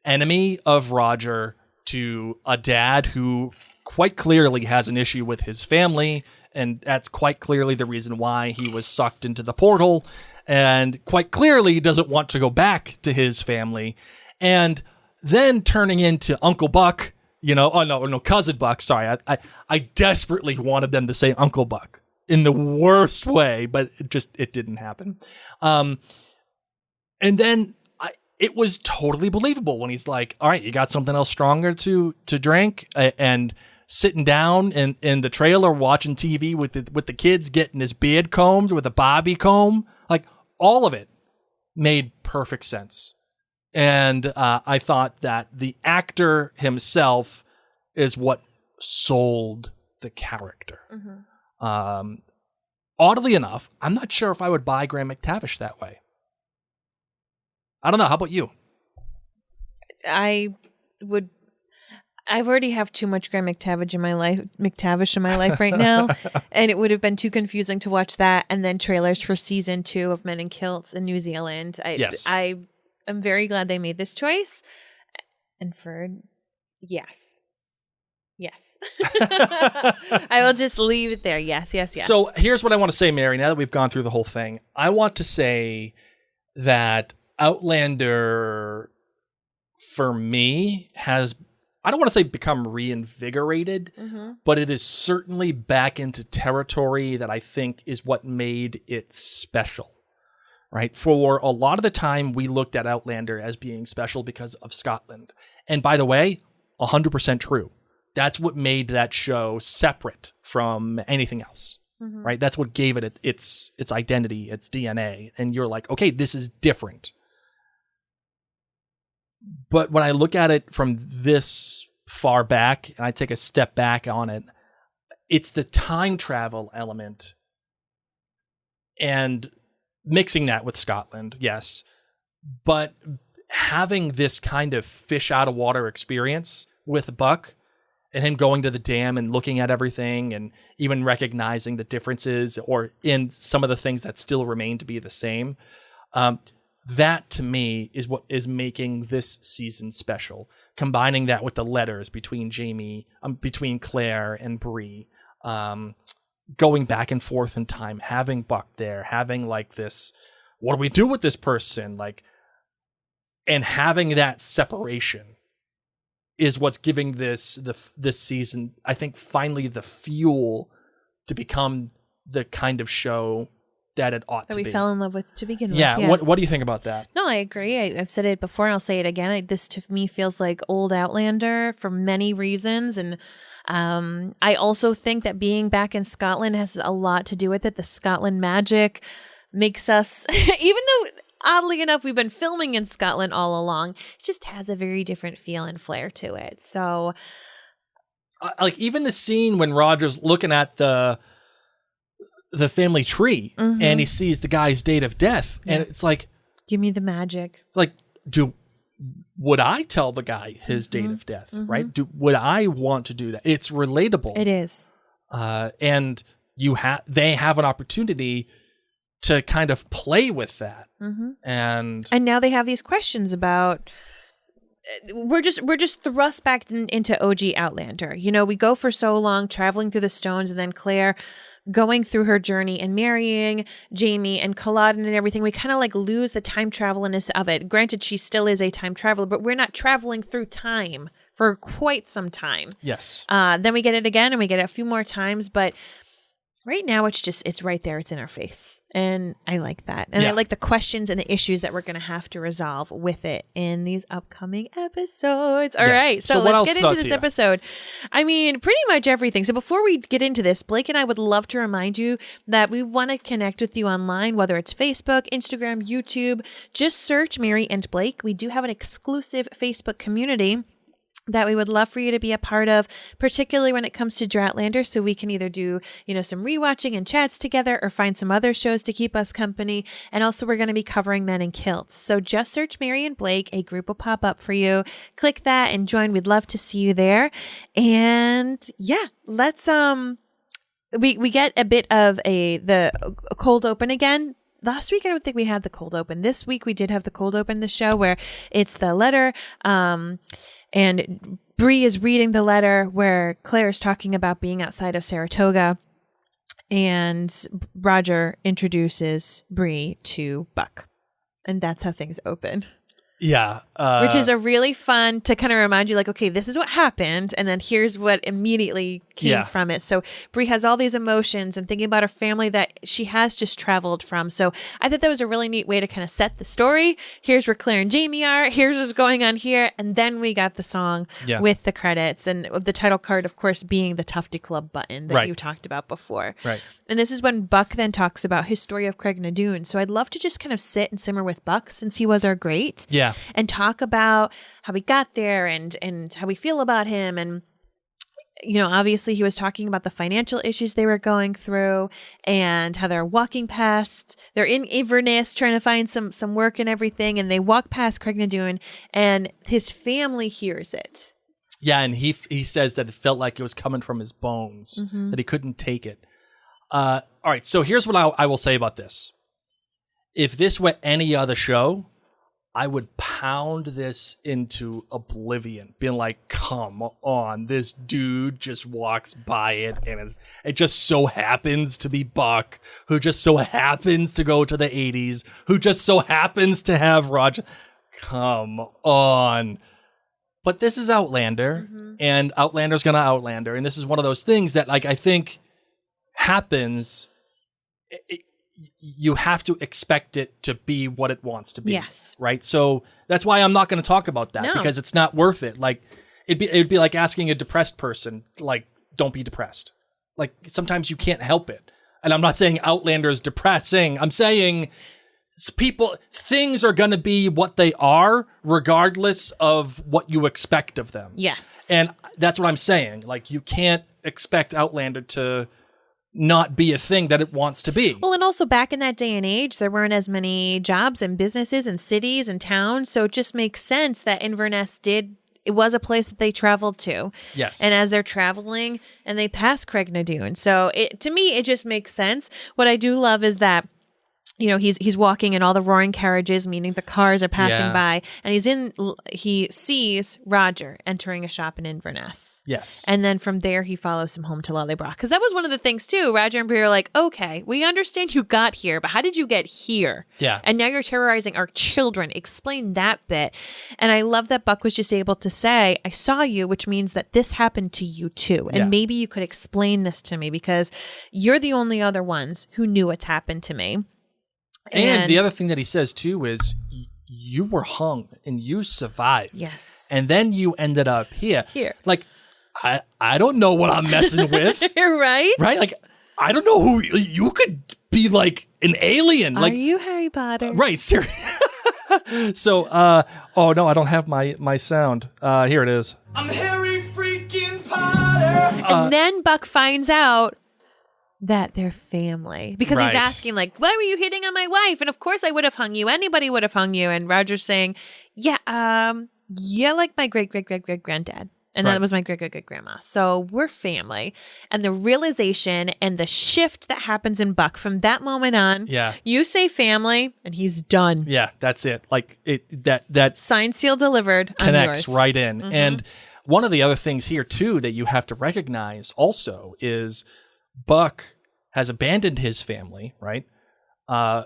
enemy of Roger to a dad who quite clearly has an issue with his family. And that's quite clearly the reason why he was sucked into the portal, and quite clearly doesn't want to go back to his family. And then turning into Uncle Buck, Cousin Buck. Sorry, I desperately wanted them to say Uncle Buck in the worst way, but it didn't happen. And then it was totally believable when he's like, all right, you got something else stronger to drink, and sitting down in the trailer watching TV with the kids, getting his beard combed with a bobby comb. Like, all of it made perfect sense. And I thought that the actor himself is what sold the character. Mm-hmm. Oddly enough, I'm not sure if I would buy Graham McTavish that way. I don't know. How about you? I already have too much Graham McTavish in my life right now, and it would have been too confusing to watch that and then trailers for season 2 of Men in Kilts in New Zealand. I am very glad they made this choice, and yes. I will just leave it there. Yes. So here's what I want to say, Mary. Now that we've gone through the whole thing, I want to say that Outlander, for me, has, I don't want to say become reinvigorated, but it is certainly back into territory that I think is what made it special, right? For a lot of the time, we looked at Outlander as being special because of Scotland. And by the way, 100% true. That's what made that show separate from anything else, right? That's what gave it its identity, its DNA. And you're like, okay, this is different. But when I look at it from this far back, and I take a step back on it, it's the time travel element and mixing that with Scotland, yes, but having this kind of fish out of water experience with Buck and him going to the dam and looking at everything and even recognizing the differences or in some of the things that still remain to be the same. That to me is what is making this season special. Combining that with the letters between between Claire and Bree, going back and forth in time, having Buck there, having like this, what do we do with this person? Like, and having that separation is what's giving this season, I think, finally the fuel to become the kind of show that it ought to be. That we fell in love with to begin with. Yeah. What do you think about that? No, I agree. I've said it before and I'll say it again. This to me feels like old Outlander for many reasons. And I also think that being back in Scotland has a lot to do with it. The Scotland magic makes us, even though oddly enough, we've been filming in Scotland all along, it just has a very different feel and flair to it. So like even the scene when Roger's looking at the family tree and he sees the guy's date of death and it's like, give me the magic. Like, would I tell the guy his date of death, right? Would I want to do that? It's relatable. It is. And they have an opportunity to kind of play with that. And now they have these questions about, we're just thrust back into OG Outlander. You know, we go for so long traveling through the stones and then Claire going through her journey and marrying Jamie and Culloden and everything. We kind of like lose the time travelness of it. Granted, she still is a time traveler, but we're not traveling through time for quite some time. Yes. Then we get it again and we get it a few more times, but right now it's right there. It's in our face. And I like that. And I like the questions and the issues that we're going to have to resolve with it in these upcoming episodes. All right. So let's get into this episode. I mean, pretty much everything. So before we get into this, Blake and I would love to remind you that we want to connect with you online, whether it's Facebook, Instagram, YouTube. Just search Mary and Blake. We do have an exclusive Facebook community that we would love for you to be a part of, particularly when it comes to Droughtlander, so we can either do, some rewatching and chats together or find some other shows to keep us company. And also we're going to be covering Men in Kilts. So just search Mary and Blake, a group will pop up for you. Click that and join. We'd love to see you there. And yeah, let's, we get a bit of the cold open again. Last week, I don't think we had the cold open. This week, we did have the cold open, the show where it's the letter, and Bree is reading the letter where Claire is talking about being outside of Saratoga, and Roger introduces Bree to Buck. And that's how things open. Yeah. Which is a really fun to kind of remind you, like, okay, this is what happened. And then here's what immediately came from it. So Bree has all these emotions and thinking about her family that she has just traveled from. So I thought that was a really neat way to kind of set the story. Here's where Claire and Jamie are. Here's what's going on here. And then we got the song with the credits and the title card, of course, being the Tufty Club button that you talked about before. Right. And this is when Buck then talks about his story of Craig Nadoon. So I'd love to just kind of sit and simmer with Buck since he was our great. Yeah. And talk about how we got there and how we feel about him. And, obviously he was talking about the financial issues they were going through and how they're walking past, they're in Inverness trying to find some work and everything. And they walk past Craig Nadoon and his family hears it. Yeah. And he says that it felt like it was coming from his bones, that he couldn't take it. All right. So here's what I will say about this. If this were any other show, I would pound this into oblivion, being like, come on, this dude just walks by it and it just so happens to be Buck, who just so happens to go to the 80s, who just so happens to have Roger. Come on. But this is Outlander, and Outlander's gonna Outlander, and this is one of those things that, like, I think happens. You have to expect it to be what it wants to be. Yes. Right. So that's why I'm not going to talk about that because it's not worth it. Like it'd be like asking a depressed person, like, don't be depressed. Like sometimes you can't help it. And I'm not saying Outlander is depressing. I'm saying things are going to be what they are regardless of what you expect of them. Yes. And that's what I'm saying. Like you can't expect Outlander to not be a thing that it wants to be. Well, and also back in that day and age, there weren't as many jobs and businesses and cities and towns. So it just makes sense that Inverness it was a place that they traveled to. Yes. And as they're traveling and they pass Craignadoon. So to me, it just makes sense. What I do love is that, you know, he's walking and all the roaring carriages, meaning the cars are passing by, and he sees Roger entering a shop in Inverness. Yes. And then from there, he follows him home to Lallybroch. Because that was one of the things, too. Roger and Bree are like, okay, we understand you got here, but how did you get here? Yeah. And now you're terrorizing our children. Explain that bit. And I love that Buck was just able to say, I saw you, which means that this happened to you, too. And maybe you could explain this to me because you're the only other ones who knew what's happened to me. And the other thing that he says, too, is you were hung and you survived. Yes. And then you ended up here. Here. Like, I don't know what I'm messing with. Right? Right? Like, I don't know who you could be, like an alien. Are Like, you Harry Potter? right. Seriously. So, oh no, I don't have my sound. Here it is. I'm Harry freaking Potter. And then Buck finds out that they're family because Right. he's asking like, why were you hitting on my wife? And of course I would have hung you. Anybody would have hung you. And Roger's saying, yeah, like my great granddad. And Right. that was my great grandma. So we're family. And the realization and the shift that happens in Buck from that moment on, you say family and he's done. Yeah, that's it. Like that Signed, seal, delivered. connects I'm yours. right in. And one of the other things here too that you have to recognize also is Buck has abandoned his family, right? By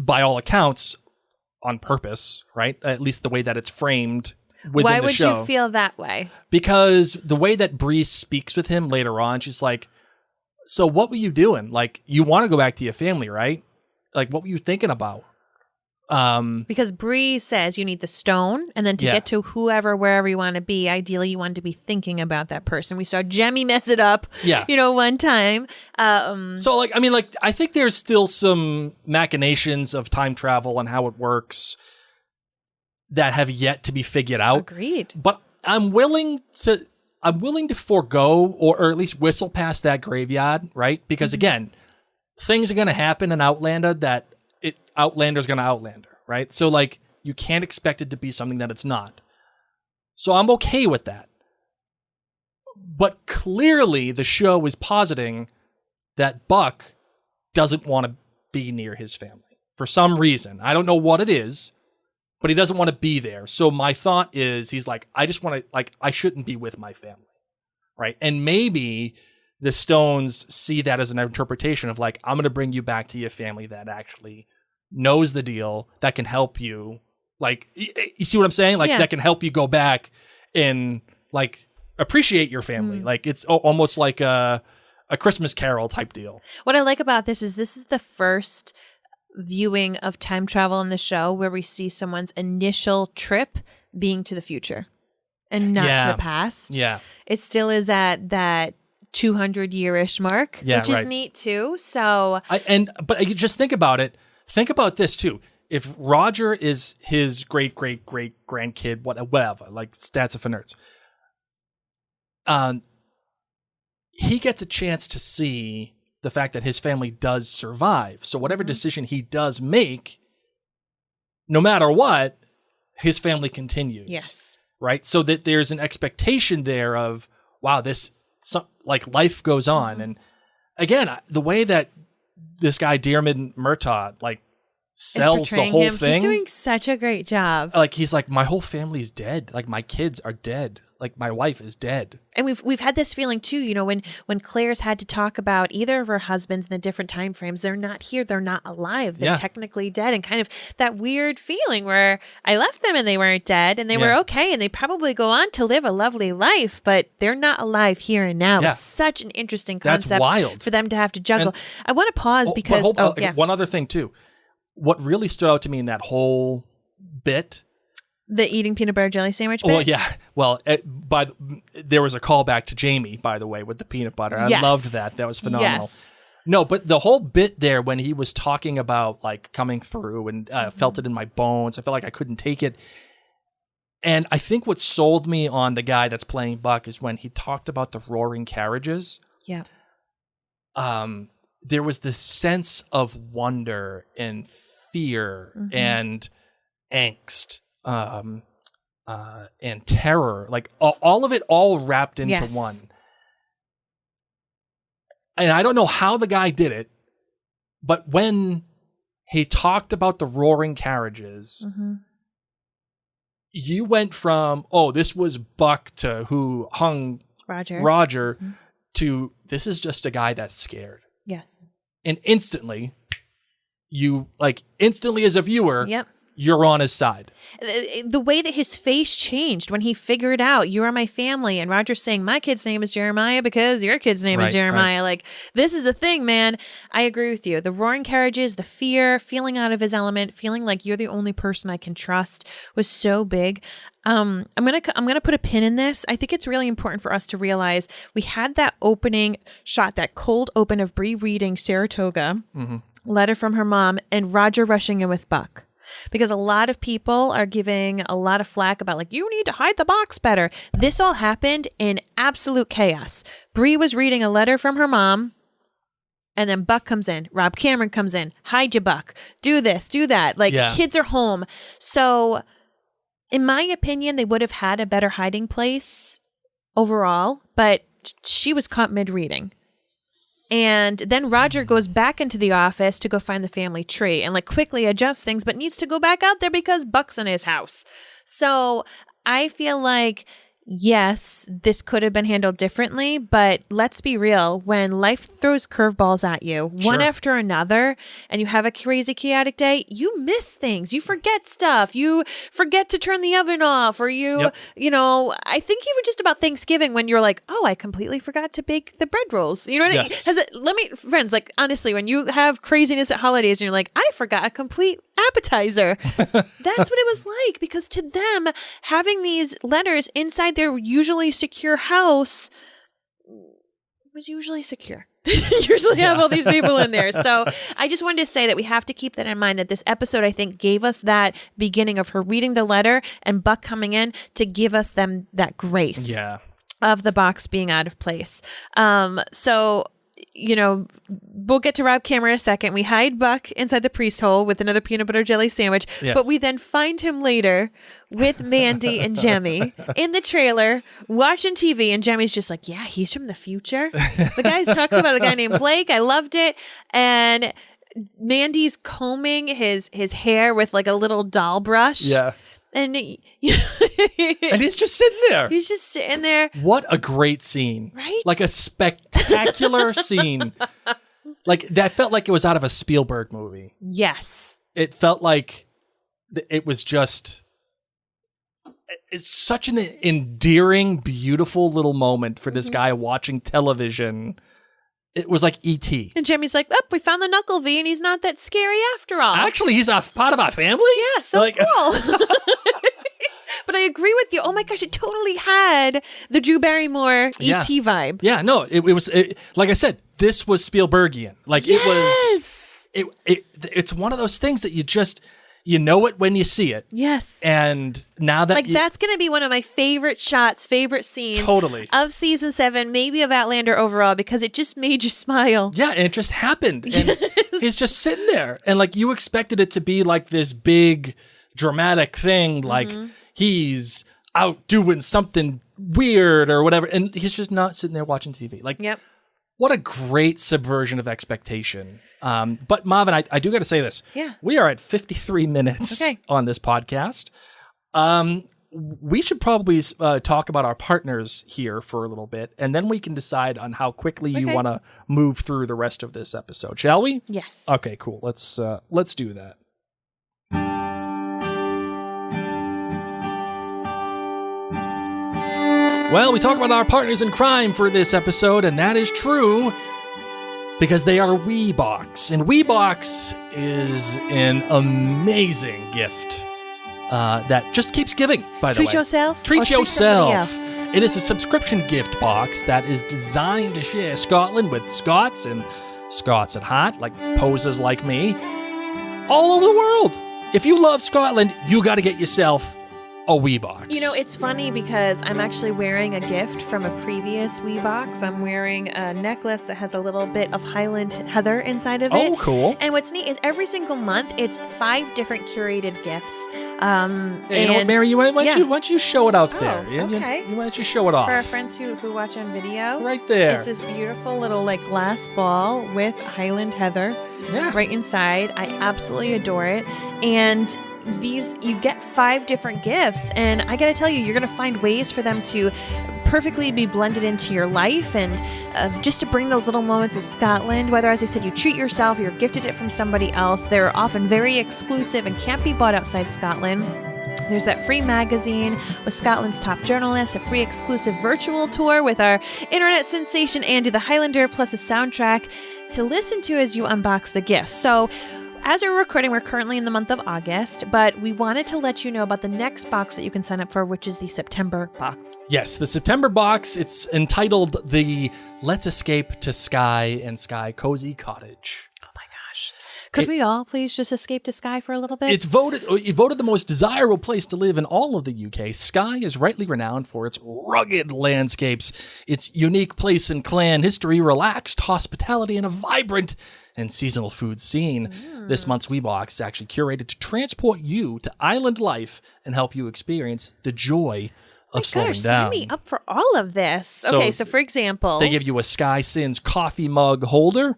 all accounts, on purpose, right? At least the way that it's framed within Why the would show. you feel that way? Because the way that Bree speaks with him later on, she's like, so what were you doing? Like, you want to go back to your family, right? Like, what were you thinking about? Because Bree says you need the stone, and then to get to wherever you want to be, ideally you want to be thinking about that person. We saw Jemmy mess it up, one time. So, like, I mean, like, I think there's still some machinations of time travel and how it works that have yet to be figured out. Agreed. But I'm willing to forego or at least whistle past that graveyard, right? Because again, things are going to happen in Outlander that Outlander's going to Outlander, right? So like you can't expect it to be something that it's not. So I'm okay with that. But clearly the show is positing that Buck doesn't want to be near his family for some reason. I don't know what it is, but he doesn't want to be there. So my thought is he's like, I just want to, like, I shouldn't be with my family, right? And maybe the Stones see that as an interpretation of like, I'm going to bring you back to your family that actually knows the deal, that can help you. Like, you see what I'm saying? Like, that can help you go back and like appreciate your family. Like, it's almost like a Christmas Carol type deal. What I like about this is the first viewing of time travel in the show where we see someone's initial trip being to the future and not to the past. Yeah. It still is at that 200-year-ish mark, which is neat too. So, but you just think about it. Think about this too. If Roger is his great grandkid, whatever, like stats are for nerds, he gets a chance to see the fact that his family does survive. So whatever decision he does make, no matter what, his family continues. yes. Right? So that there's an expectation there of, wow, like life goes on. And again, the way that this guy, Diarmid Murtaugh, like sells the whole thing. He's doing such a great job. Like, he's like, my whole family's dead. Like, my kids are dead. Like, my wife is dead. And we've had this feeling too, you know, when Claire's had to talk about either of her husbands in the different time frames, they're not here, they're not alive, they're technically dead, and kind of that weird feeling where I left them and they weren't dead and they were okay and they probably go on to live a lovely life, but they're not alive here and now. It's such an interesting concept. That's wild. For them to have to juggle. And I want to pause because one other thing too. What really stood out to me in that whole bit, the eating peanut butter jelly sandwich bit? Well, yeah. Well, there was a callback to Jamie, by the way, with the peanut butter. I loved that. That was phenomenal. Yes. No, but the whole bit there when he was talking about like coming through and felt it in my bones, I felt like I couldn't take it. And I think what sold me on the guy that's playing Buck is when he talked about the roaring carriages. Yeah. there was this sense of wonder and fear and angst and terror, like all of it all wrapped into one. And I don't know how the guy did it, but when he talked about the roaring carriages, you went from, oh, this was Buck to who hung Roger to this is just a guy that's scared. Yes. And instantly as a viewer, you're on his side. The way that his face changed when he figured out you are my family, and Roger's saying my kid's name is Jeremiah because your kid's name is Jeremiah. Right. Like, this is a thing, man. I agree with you. The roaring carriages, the fear, feeling out of his element, feeling like you're the only person I can trust was so big. I'm gonna put a pin in this. I think it's really important for us to realize we had that opening shot, that cold open of Bree reading Saratoga, letter from her mom, and Roger rushing in with Buck. Because a lot of people are giving a lot of flack about, like, you need to hide the box better. This all happened in absolute chaos. Bree was reading a letter from her mom, and then Buck comes in. Rob Cameron comes in. Hide you, Buck. Do this, do that. Like, kids are home. So, in my opinion, they would have had a better hiding place overall, but she was caught mid-reading. And then Roger goes back into the office to go find the family tree and, like, quickly adjust things, but needs to go back out there because Buck's in his house. So I feel like, yes, this could have been handled differently, but let's be real. When life throws curveballs at you, one after another, and you have a crazy chaotic day, you miss things. You forget stuff. You forget to turn the oven off, or you know, I think even just about Thanksgiving when you're like, oh, I completely forgot to bake the bread rolls. You know what I mean? Friends, like, honestly, when you have craziness at holidays and you're like, I forgot a complete appetizer. That's what it was like, because to them, having these letters inside their usually secure house was usually secure. Usually have all these people in there. So I just wanted to say that we have to keep that in mind, that this episode, I think, gave us that beginning of her reading the letter and Buck coming in to give us them that grace of the box being out of place. So, you know, we'll get to Rob Cameron in a second. We hide Buck inside the priest hole with another peanut butter jelly sandwich, but we then find him later with Mandy and Jemmy in the trailer watching TV, and Jemmy's just like, yeah, he's from the future. The guy talks about a guy named Blake. I loved it. And Mandy's combing his hair with, like, a little doll brush. Yeah. And and he's just sitting there. He's just sitting there. What a great scene. Right? Like a spectacular scene. Like, that felt like it was out of a Spielberg movie. Yes. It felt like it was just... It's such an endearing, beautiful little moment for this guy watching television. It was like E.T. And Jimmy's like, oh, we found the Knuckle V, and he's not that scary after all. Actually, he's a part of our family? Yeah, so cool. But I agree with you. Oh my gosh, it totally had the Drew Barrymore E.T. vibe. Yeah, no, it was, like I said, this was Spielbergian. Like, it was, it's one of those things that you know it when you see it. Yes. And now that... Like, that's going to be one of my favorite shots, favorite scenes of season 7, maybe of Outlander overall, because it just made you smile. Yeah, and it just happened. And he's just sitting there. And, like, you expected it to be, like, this big, dramatic thing, like, he's out doing something weird or whatever. And he's just not sitting there watching TV. Like, what a great subversion of expectation. But Marvin, I do got to say this. Yeah. We are at 53 minutes on this podcast. We should probably talk about our partners here for a little bit, and then we can decide on how quickly you want to move through the rest of this episode. Shall we? Yes. Okay, cool. Let's do that. Well, we talk about our partners in crime for this episode, and that is true because they are WeBox. And WeBox is an amazing gift that just keeps giving, by the way. Treat yourself. Treat yourself. Else. It is a subscription gift box that is designed to share Scotland with Scots and Scots at heart, like posers like me, all over the world. If you love Scotland, you got to get yourself a a Wii box. You know, it's funny because I'm actually wearing a gift from a previous Wii box. I'm wearing a necklace that has a little bit of Highland Heather inside of it. Oh, cool. And what's neat is every single month, it's 5 different curated gifts. Yeah, you know what, Mary, why don't you show it out there? Okay. Why don't you show it off? For our friends who watch on video. Right there. It's this beautiful little like glass ball with Highland Heather right inside. I absolutely adore it. And you get 5 different gifts, and I gotta tell you, you're gonna find ways for them to perfectly be blended into your life, and just to bring those little moments of Scotland, whether, as I said, you treat yourself or you're gifted it from somebody else. They're often very exclusive and can't be bought outside Scotland. There's that free magazine with Scotland's top journalists, a free exclusive virtual tour with our internet sensation Andy the Highlander, plus a soundtrack to listen to as you unbox the gifts. So as we're recording, we're currently in the month of August, but we wanted to let you know about the next box that you can sign up for, which is the September box. Yes, the September box. It's entitled the Let's Escape to Skye and Skye Cozy Cottage. Oh my gosh. Could we all please just escape to Skye for a little bit? It voted the most desirable place to live in all of the UK. Skye is rightly renowned for its rugged landscapes, its unique place and clan history, relaxed hospitality, and a vibrant and seasonal food scene. This month's Wii box is actually curated to transport you to island life and help you experience the joy of slowing down. Sign me up for all of this. Okay, so for example, they give you a Skye Sins coffee mug holder.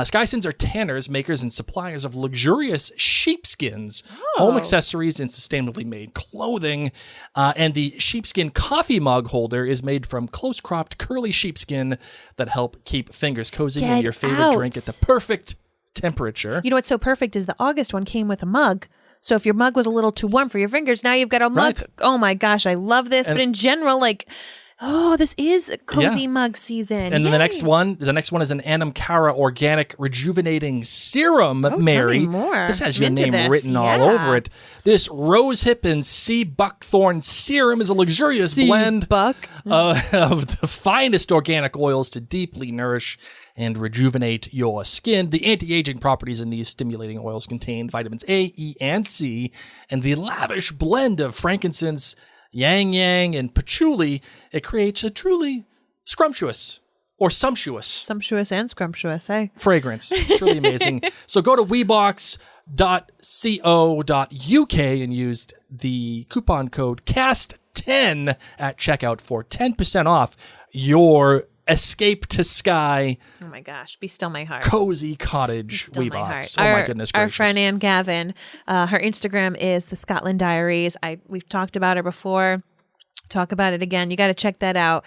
Skye Sins are tanners, makers, and suppliers of luxurious sheepskins, home accessories, and sustainably made clothing. And the sheepskin coffee mug holder is made from close-cropped curly sheepskin that help keep fingers cozy in your favorite drink at the perfect temperature. You know what's so perfect is the August one came with a mug. So if your mug was a little too warm for your fingers, now you've got a mug. Right. Oh my gosh, I love this. But in general, this is cozy mug season. And then the next one is an Anam Cara organic rejuvenating serum, Mary. Tell me more. This has your name written all over it. This rosehip and sea buckthorn serum is a luxurious blend of the finest organic oils to deeply nourish and rejuvenate your skin. The anti-aging properties in these stimulating oils contain vitamins A, E, and C, and the lavish blend of frankincense, yang yang, and patchouli, it creates a truly scrumptious or sumptuous and scrumptious, fragrance. It's truly amazing. So go to webox.co.uk and use the coupon code CAST10 at checkout for 10% off your Escape to Skye. Oh my gosh, be still my heart. Cozy cottage Wii box. Oh my goodness gracious. Our friend Ann Gavin, her Instagram is the Scotland Diaries. We've talked about her before. Talk about it again. You got to check that out.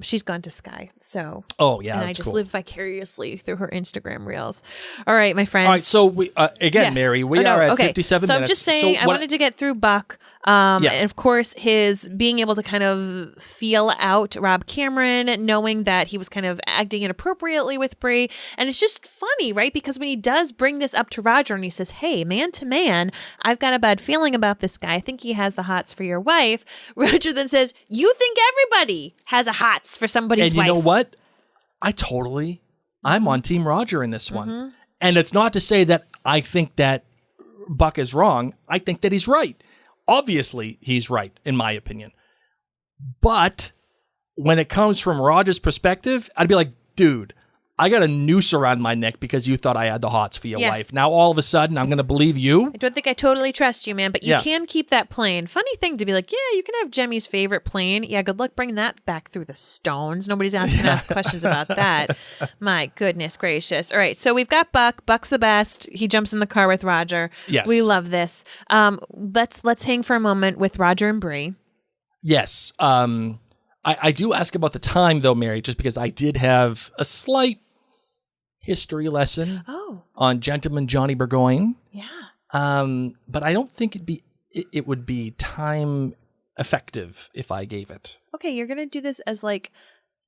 She's gone to Skye. So. Oh yeah, and I just live vicariously through her Instagram reels. All right, my friends. All right, so we Mary, we are at 57 minutes. So I'm just saying, I wanted to get through Buck. And of course, his being able to kind of feel out Rob Cameron, knowing that he was kind of acting inappropriately with Bree. And it's just funny, right? Because when he does bring this up to Roger and he says, hey, man to man, I've got a bad feeling about this guy. I think he has the hots for your wife. Roger then says, you think everybody has a hots for somebody's wife. And you know what? I'm on Team Roger in this one. And it's not to say that I think that Buck is wrong. I think that he's right. Obviously, he's right, in my opinion. But when it comes from Roger's perspective, I'd be like, dude, I got a noose around my neck because you thought I had the hots for your wife. Now, all of a sudden, I'm going to believe you? I don't think I totally trust you, man, but you can keep that plane. Funny thing to be like, yeah, you can have Jemmy's favorite plane. Yeah, good luck bringing that back through the stones. Nobody's going to ask questions about that. My goodness gracious. All right, so we've got Buck. Buck's the best. He jumps in the car with Roger. Yes. We love this. Let's hang for a moment with Roger and Bree. Yes. I do ask about the time, though, Mary, just because I did have a slight history lesson on Gentleman Johnny Burgoyne. Yeah. But I don't think it would be time effective if I gave it. Okay, you're going to do this as like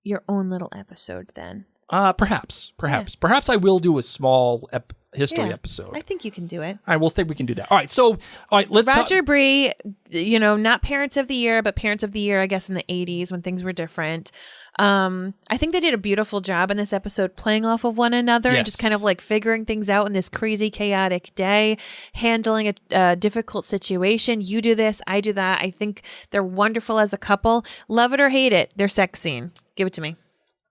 your own little episode then. Perhaps. Perhaps I will do a small history Yeah, episode. I think you can do it. All right, we'll think we can do that. All right, so let's Roger Bree, not Parents of the Year, but Parents of the Year, I guess, in the 80s when things were different. I think they did a beautiful job in this episode playing off of one another and just kind of like figuring things out in this crazy, chaotic day, handling a difficult situation. You do this, I do that. I think they're wonderful as a couple. Love it or hate it, their sex scene. Give it to me.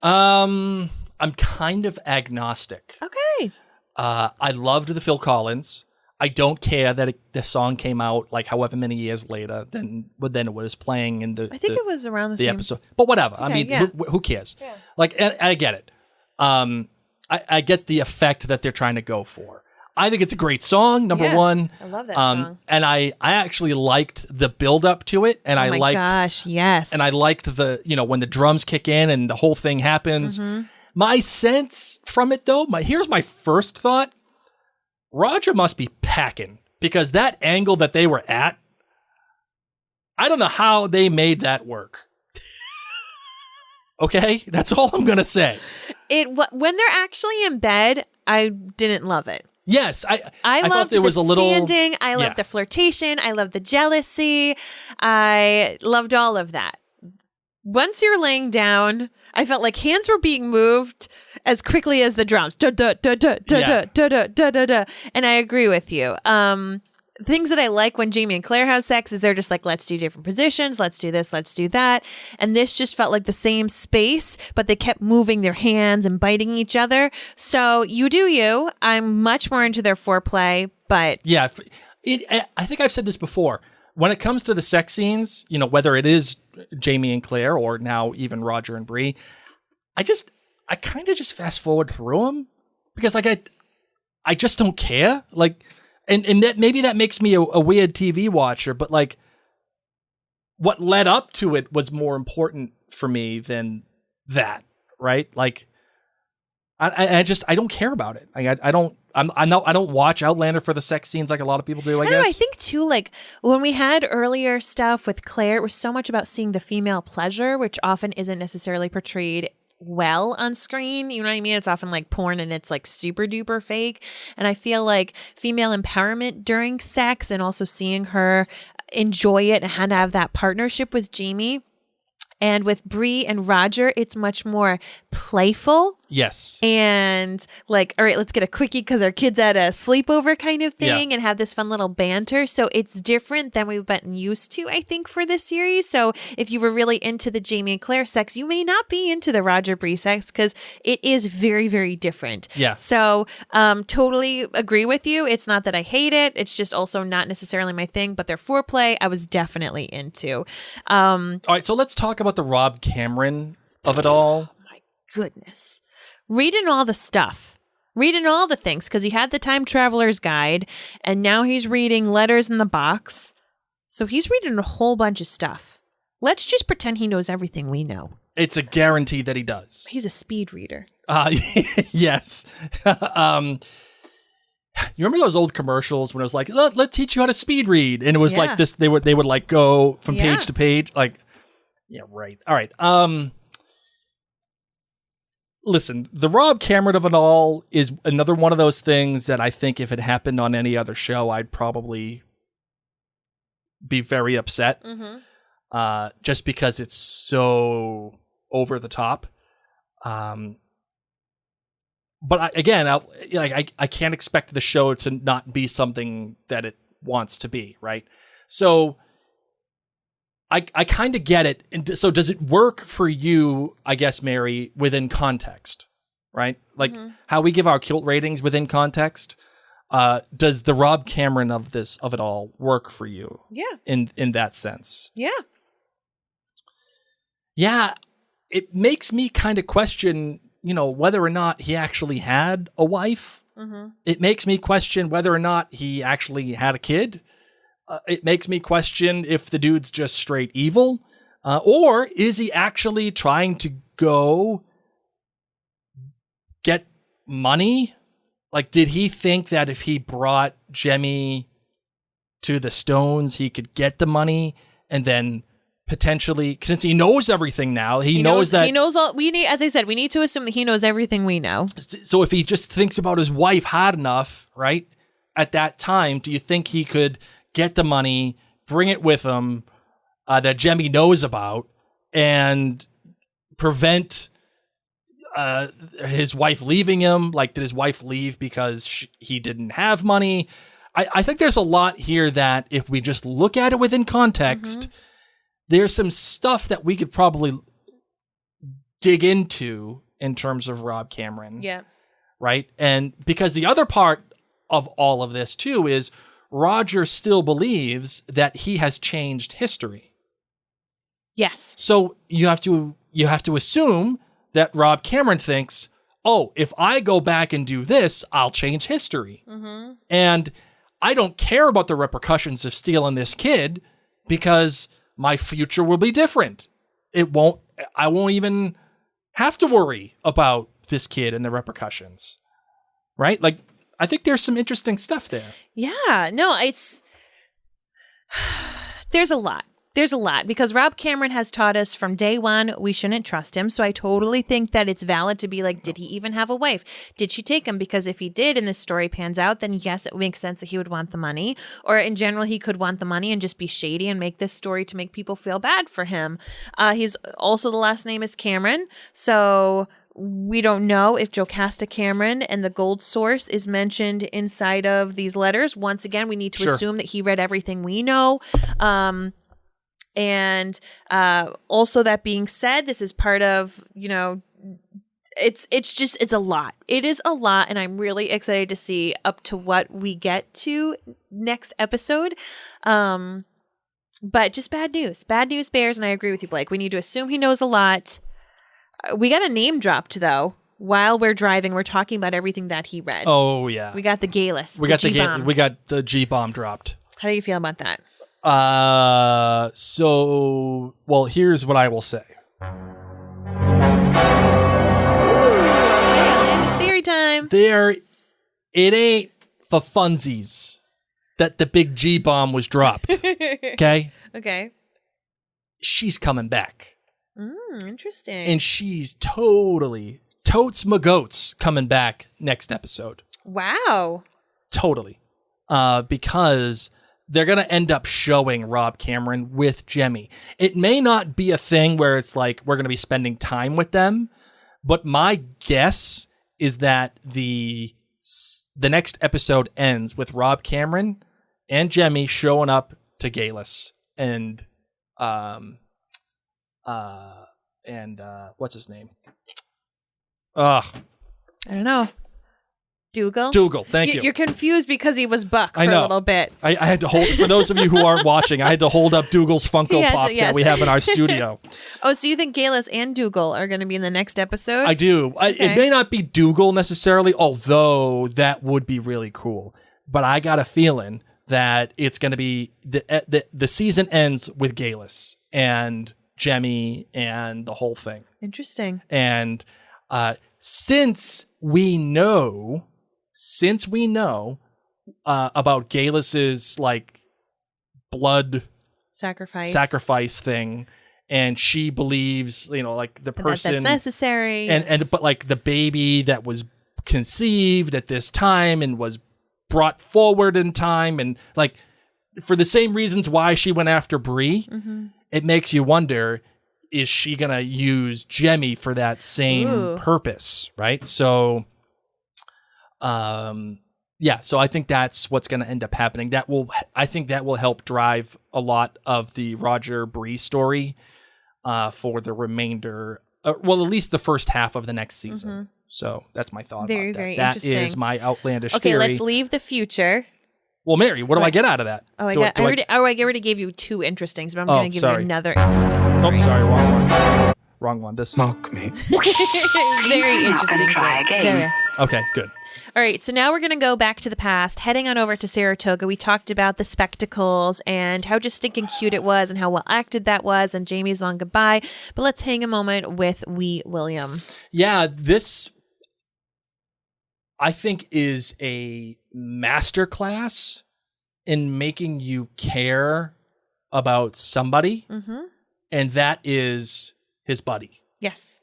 I'm kind of agnostic. Okay. I loved the Phil Collins. I don't care that the song came out like however many years later than it was playing in the. I think it was around the same episode, but whatever. I mean, yeah. who cares? Yeah. Like, I get it. I get the effect that they're trying to go for. I think it's a great song. Number one, I love that song. and I actually liked the build up to it, and Oh my gosh, yes. and I liked the when the drums kick in and the whole thing happens. Mm-hmm. My sense from it, though, here's my first thought. Roger must be packing because that angle that they were at, I don't know how they made that work. Okay? That's all I'm going to say. When they're actually in bed, I didn't love it. Yes, I loved thought there was the a little standing. I loved the flirtation. I loved the jealousy. I loved all of that. Once you're laying down, I felt like hands were being moved as quickly as the drums. Da, da, da, da, da, da, da, da, da, da, da. And I agree with you. Things that I like when Jamie and Claire have sex is they're just like, let's do different positions. Let's do this. Let's do that. And this just felt like the same space, but they kept moving their hands and biting each other. So you do you. I'm much more into their foreplay, but yeah, I think I've said this before. When it comes to the sex scenes, whether it is Jamie and Claire or now even Roger and Bree, I kind of just fast forward through them because I just don't care. Like, and that maybe that makes me a weird TV watcher, but like what led up to it was more important for me than that, right? Like, I don't care about it. I don't watch Outlander for the sex scenes like a lot of people do. I guess. I think too, like when we had earlier stuff with Claire, it was so much about seeing the female pleasure, which often isn't necessarily portrayed well on screen. You know what I mean? It's often like porn and it's like super duper fake. And I feel like female empowerment during sex and also seeing her enjoy it and how to have that partnership with Jamie. And with Bree and Roger, it's much more playful. Yes. And like, all right, let's get a quickie because our kid's at a sleepover kind of thing and have this fun little banter. So it's different than we've been used to, I think, for this series. So if you were really into the Jamie and Claire sex, you may not be into the Roger Bree sex because it is very, very different. Yeah. So totally agree with you. It's not that I hate it. It's just also not necessarily my thing, but their foreplay, I was definitely into. All right, so let's talk about the Rob Cameron of it all. Oh my goodness. Reading all the stuff, reading all the things, because he had the Time Traveler's Guide, and now he's reading Letters in the Box. So he's reading a whole bunch of stuff. Let's just pretend he knows everything we know. It's a guarantee that he does. He's a speed reader. Yes. You remember those old commercials when it was like, let's teach you how to speed read? And it was like this, they would like go from page to page. Like, yeah, right. All right. Listen, the Rob Cameron of it all is another one of those things that I think if it happened on any other show, I'd probably be very upset. Mm-hmm. Just because it's so over the top. But I can't expect the show to not be something that it wants to be, right? So I kind of get it. And so does it work for you, I guess, Mary, within context, right? Like how we give our kilt ratings within context. Does the Rob Cameron of it all work for you? Yeah. In that sense? Yeah. Yeah. It makes me kind of question, whether or not he actually had a wife. Mm-hmm. It makes me question whether or not he actually had a kid. It makes me question if the dude's just straight evil, or is he actually trying to go get money? Like, did he think that if he brought Jemmy to the Stones, he could get the money and then potentially, since he knows everything now, he knows that he knows all. We need, as I said, we need to assume that he knows everything we know. So if he just thinks about his wife hard enough, right, at that time, do you think he could get the money, bring it with him that Jemmy knows about, and prevent his wife leaving him? Like, did his wife leave because he didn't have money? I think there's a lot here that if we just look at it within context, there's some stuff that we could probably dig into in terms of Rob Cameron. Yeah. Right? And because the other part of all of this too is Roger still believes that he has changed history. Yes. So you have to assume that Rob Cameron thinks, oh, if I go back and do this, I'll change history. And I don't care about the repercussions of stealing this kid because my future will be different. I won't even have to worry about this kid and the repercussions. Right? Like, I think there's some interesting stuff there. Yeah. No, there's a lot. There's a lot because Rob Cameron has taught us from day one we shouldn't trust him. So I totally think that it's valid to be like, did he even have a wife? Did she take him? Because if he did and this story pans out, then yes, it makes sense that he would want the money. Or in general, he could want the money and just be shady and make this story to make people feel bad for him. He's also, the last name is Cameron. So we don't know if Jocasta Cameron and the gold source is mentioned inside of these letters. Once again, we need to assume that he read everything we know. And also, that being said, this is part of, it's a lot. It is a lot. And I'm really excited to see up to what we get to next episode. But just bad news bears. And I agree with you, Blake. We need to assume he knows a lot. We got a name dropped, though. While we're driving, we're talking about everything that he read. Oh, yeah. We got the Geillis. We got the G-bomb dropped. How do you feel about that? Well, here's what I will say. Outlandish theory time. It ain't for funsies that the big G-bomb was dropped. Okay? Okay. She's coming back. Interesting. And she's totes my goats coming back next episode. Wow. Totally. Because they're going to end up showing Rob Cameron with Jemmy. It may not be a thing where it's like we're going to be spending time with them, but my guess is that the next episode ends with Rob Cameron and Jemmy showing up to Geillis and what's his name? I don't know. Dougal, thank you. You're confused because he was Buck for a little bit. I had to hold, for those of you who aren't watching, I had to hold up Dougal's Funko Pop that we have in our studio. Oh, so you think Geillis and Dougal are going to be in the next episode? I do. Okay. It may not be Dougal necessarily, although that would be really cool. But I got a feeling that it's going to be, the season ends with Geillis and Jemmy and the whole thing. Interesting. And since we know about Geillis's like blood sacrifice thing, and she believes, like the person that's necessary, but like the baby that was conceived at this time and was brought forward in time, and like for the same reasons why she went after Bree, it makes you wonder, is she gonna use Jemmy for that same purpose, right? So so I think that's what's going to end up happening. I think that will help drive a lot of the Roger Bree story for the remainder, at least the first half of the next season. So that's my thought very, about that. very That interesting. is my outlandish Okay, theory. let's leave the future. Well, Mary, what do I get out of that? Oh, I already gave you two interesting, but I'm going to give you another interesting. Oh, sorry, wrong one. Wrong one. This. Mock me. Very interesting. There. Okay, good. All right, so now we're going to go back to the past, heading on over to Saratoga. We talked about the spectacles and how just stinking cute it was and how well acted that was and Jamie's long goodbye. But let's hang a moment with Wee William. Yeah, this, I think, is a masterclass in making you care about somebody. and that is his buddy. Yes.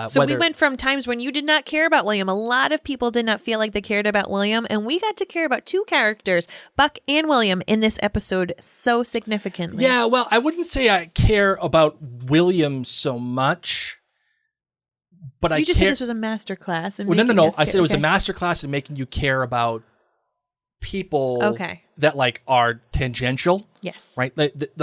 So we Whether- went from times when you did not care about William. A lot of people did not feel like they cared about William, and we got to care about two characters, Buck and William, in this episode so significantly. Yeah, well, I wouldn't say I care about William so much, but I You just care. said this was a masterclass. Well, no. I said it was a masterclass in making you care about people that like are tangential. Yes. Right? The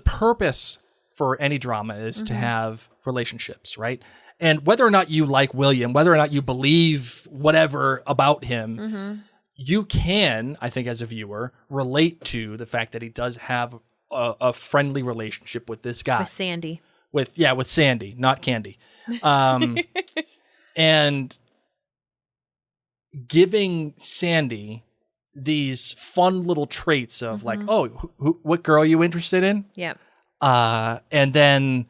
purpose for any drama is to have relationships, right? And whether or not you like William, whether or not you believe whatever about him, you can, I think, as a viewer, relate to the fact that he does have a friendly relationship with this guy. With Sandy. With Sandy, not Candy. And giving Sandy these fun little traits of like, oh, what girl are you interested in? Yep. And then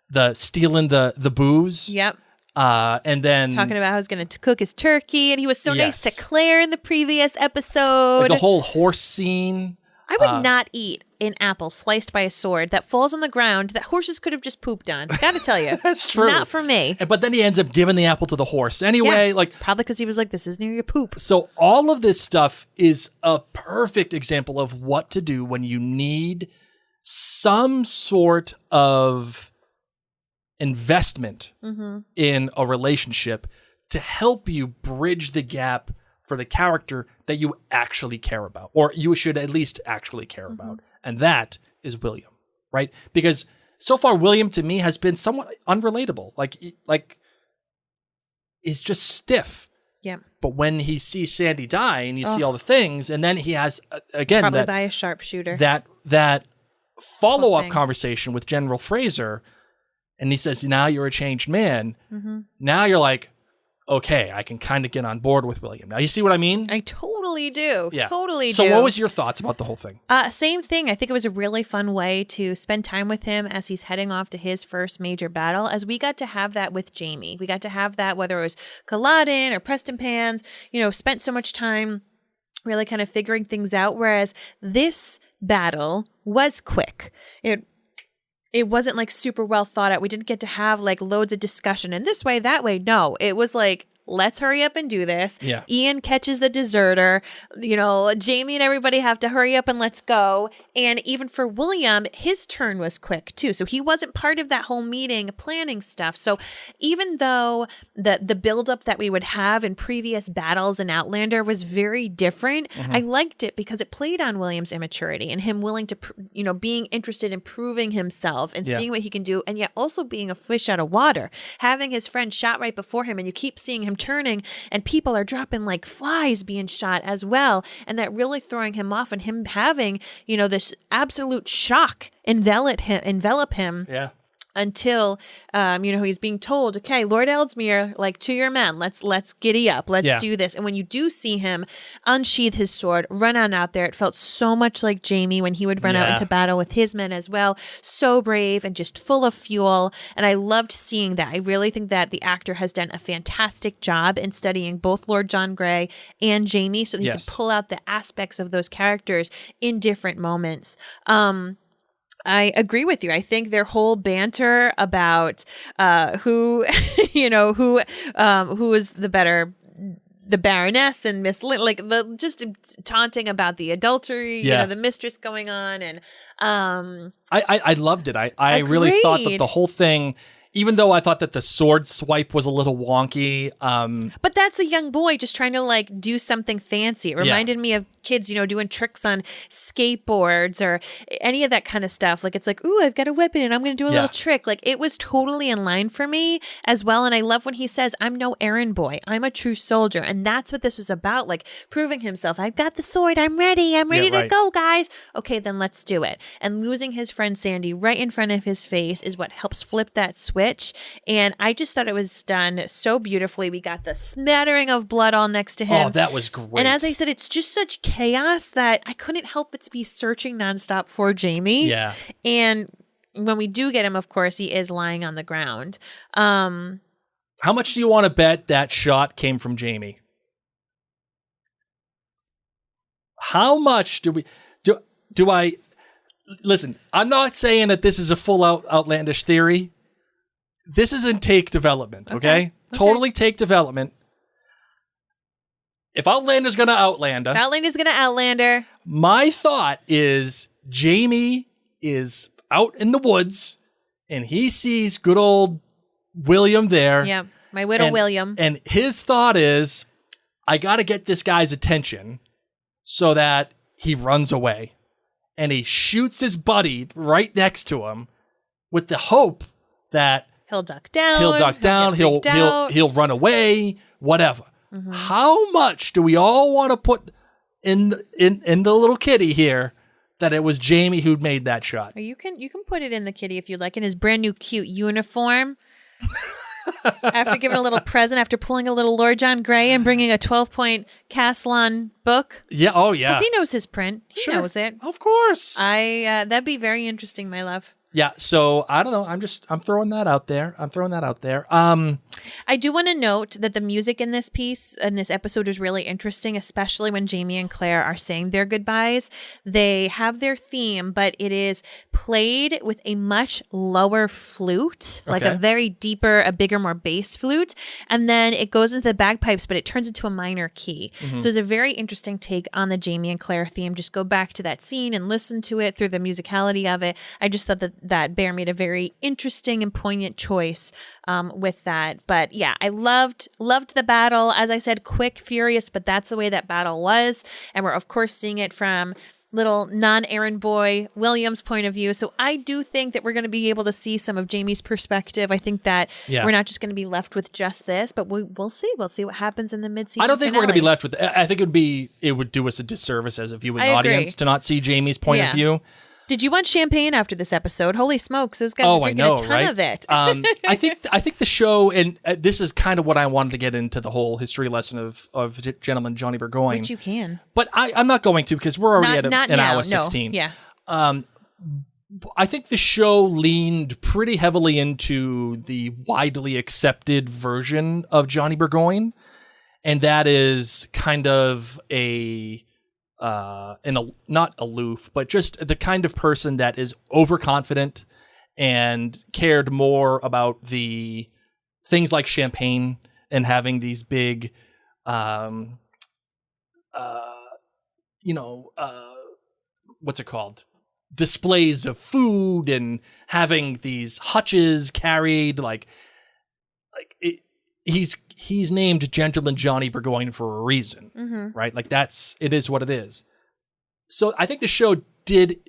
the stealing the booze. Yep. And then Talking about how he's going to cook his turkey, and he was so nice Yes. to Claire in the previous episode. like the whole horse scene. I would not eat an apple sliced by a sword that falls on the ground that horses could have just pooped on. Gotta tell you. That's true. Not for me. But then he ends up giving the apple to the horse anyway. Yeah, Like, probably because he was like, this is near your poop. so all of this stuff is a perfect example of what to do when you need some sort of investment in a relationship to help you bridge the gap for the character that you actually care about, or you should at least actually care about. And that is William, right? Because so far, William to me has been somewhat unrelatable. Like he's just stiff. Yeah. But when he sees Sandy die and you see all the things, and then he has, again, Probably that, by a sharpshooter. that follow-up thing. conversation with General Fraser, and he says, now you're a changed man. Mm-hmm. Now you're like, okay, I can kind of get on board with William. Now you see what I mean? I totally do. Yeah. Totally do. So what was your thoughts about the whole thing? Same thing. I think it was a really fun way to spend time with him as he's heading off to his first major battle, as we got to have that with Jamie. We got to have that, whether it was Culloden or Preston Pans, spent so much time really kind of figuring things out. Whereas this battle was quick. It wasn't like super well thought out. We didn't get to have like loads of discussion and this way, that way. No, it was like, let's hurry up and do this. Yeah. Ian catches the deserter. Jamie and everybody have to hurry up and let's go. And even for William, his turn was quick too. So he wasn't part of that whole meeting planning stuff. So even though the buildup that we would have in previous battles in Outlander was very different, I liked it because it played on William's immaturity and him willing to, being interested in proving himself and seeing what he can do. And yet also being a fish out of water, having his friend shot right before him, and you keep seeing him turning and people are dropping like flies being shot as well, and that really throwing him off, and him having this absolute shock envelop him Yeah. until he's being told, okay, Lord Eldsmere, like, to your men, let's giddy up, let's do this. And when you do see him unsheath his sword, run on out there, it felt so much like Jamie when he would run out into battle with his men as well. So brave and just full of fuel. And I loved seeing that. I really think that the actor has done a fantastic job in studying both Lord John Grey and Jamie, so that he can pull out the aspects of those characters in different moments. I agree with you. I think their whole banter about who is the better, the Baroness and Miss Lynn, like the just taunting about the adultery, the mistress going on, and I loved it. I really thought that the whole thing, even though I thought that the sword swipe was a little wonky. But that's a young boy just trying to like do something fancy. It reminded me of kids, doing tricks on skateboards or any of that kind of stuff. Like, it's like, ooh, I've got a weapon and I'm going to do a little trick. Like, it was totally in line for me as well. And I love when he says, I'm no errand boy. I'm a true soldier. And that's what this was about, like proving himself. I've got the sword. I'm ready. I'm ready to go, guys. Okay, then let's do it. And losing his friend Sandy right in front of his face is what helps flip that switch. And I just thought it was done so beautifully. We got the smattering of blood all next to him. Oh, that was great. And as I said, it's just such chaos that I couldn't help but be searching nonstop for Jamie. Yeah. And when we do get him, of course, he is lying on the ground. How much do you want to bet that shot came from Jamie? How much do I listen, I'm not saying that this is a full out outlandish theory. This is in take development, okay? Totally take development. If Outlander's going to Outlander. Outlander's going to Outlander. My thought is Jamie is out in the woods and he sees good old William there. Yeah, my widow William. And his thought is, I got to get this guy's attention so that he runs away. And he shoots his buddy right next to him with the hope that he'll duck down. He'll run away, whatever. Mm-hmm. How much do we all want to put in the little kitty here that it was Jamie who made that shot? You can put it in the kitty if you'd like, in his brand new cute uniform. After giving a little present, after pulling a little Lord John Grey and bringing a 12-point Castellan book. Yeah, oh yeah. Because he knows his print. He knows it. Of course. That'd be very interesting, my love. Yeah, so I don't know. I'm throwing that out there. I do want to note that the music in this episode is really interesting, especially when Jamie and Claire are saying their goodbyes. They have their theme, but it is played with a much lower flute, like a very deeper, a bigger, more bass flute. And then it goes into the bagpipes, but it turns into a minor key. Mm-hmm. So it's a very interesting take on the Jamie and Claire theme. Just go back to that scene and listen to it through the musicality of it. I just thought that Bear made a very interesting and poignant choice with that. But yeah, I loved the battle. As I said, quick, furious, but that's the way that battle was. And we're, of course, seeing it from little non-errand boy William's point of view. So I do think that we're going to be able to see some of Jamie's perspective. I think that we're not just going to be left with just this, but we'll see. We'll see what happens in the mid-season I don't think finale. we're going to be left with it. I think it would do us a disservice as a viewing audience to not see Jamie's point of view. Did you want champagne after this episode? Holy smokes, those guys are drinking a ton of it. I think the show, and this is kind of what I wanted to get into the whole history lesson of Gentleman Johnny Burgoyne. Which you can. But I'm not going to because we're already at an hour 16. No. Yeah. I think the show leaned pretty heavily into the widely accepted version of Johnny Burgoyne, and that is kind of not aloof, but just the kind of person that is overconfident and cared more about the things like champagne and having these big, what's it called? Displays of food and having these hutches carried, he's named Gentleman Johnny Burgoyne for a reason, right? Like it is what it is. So I think the show did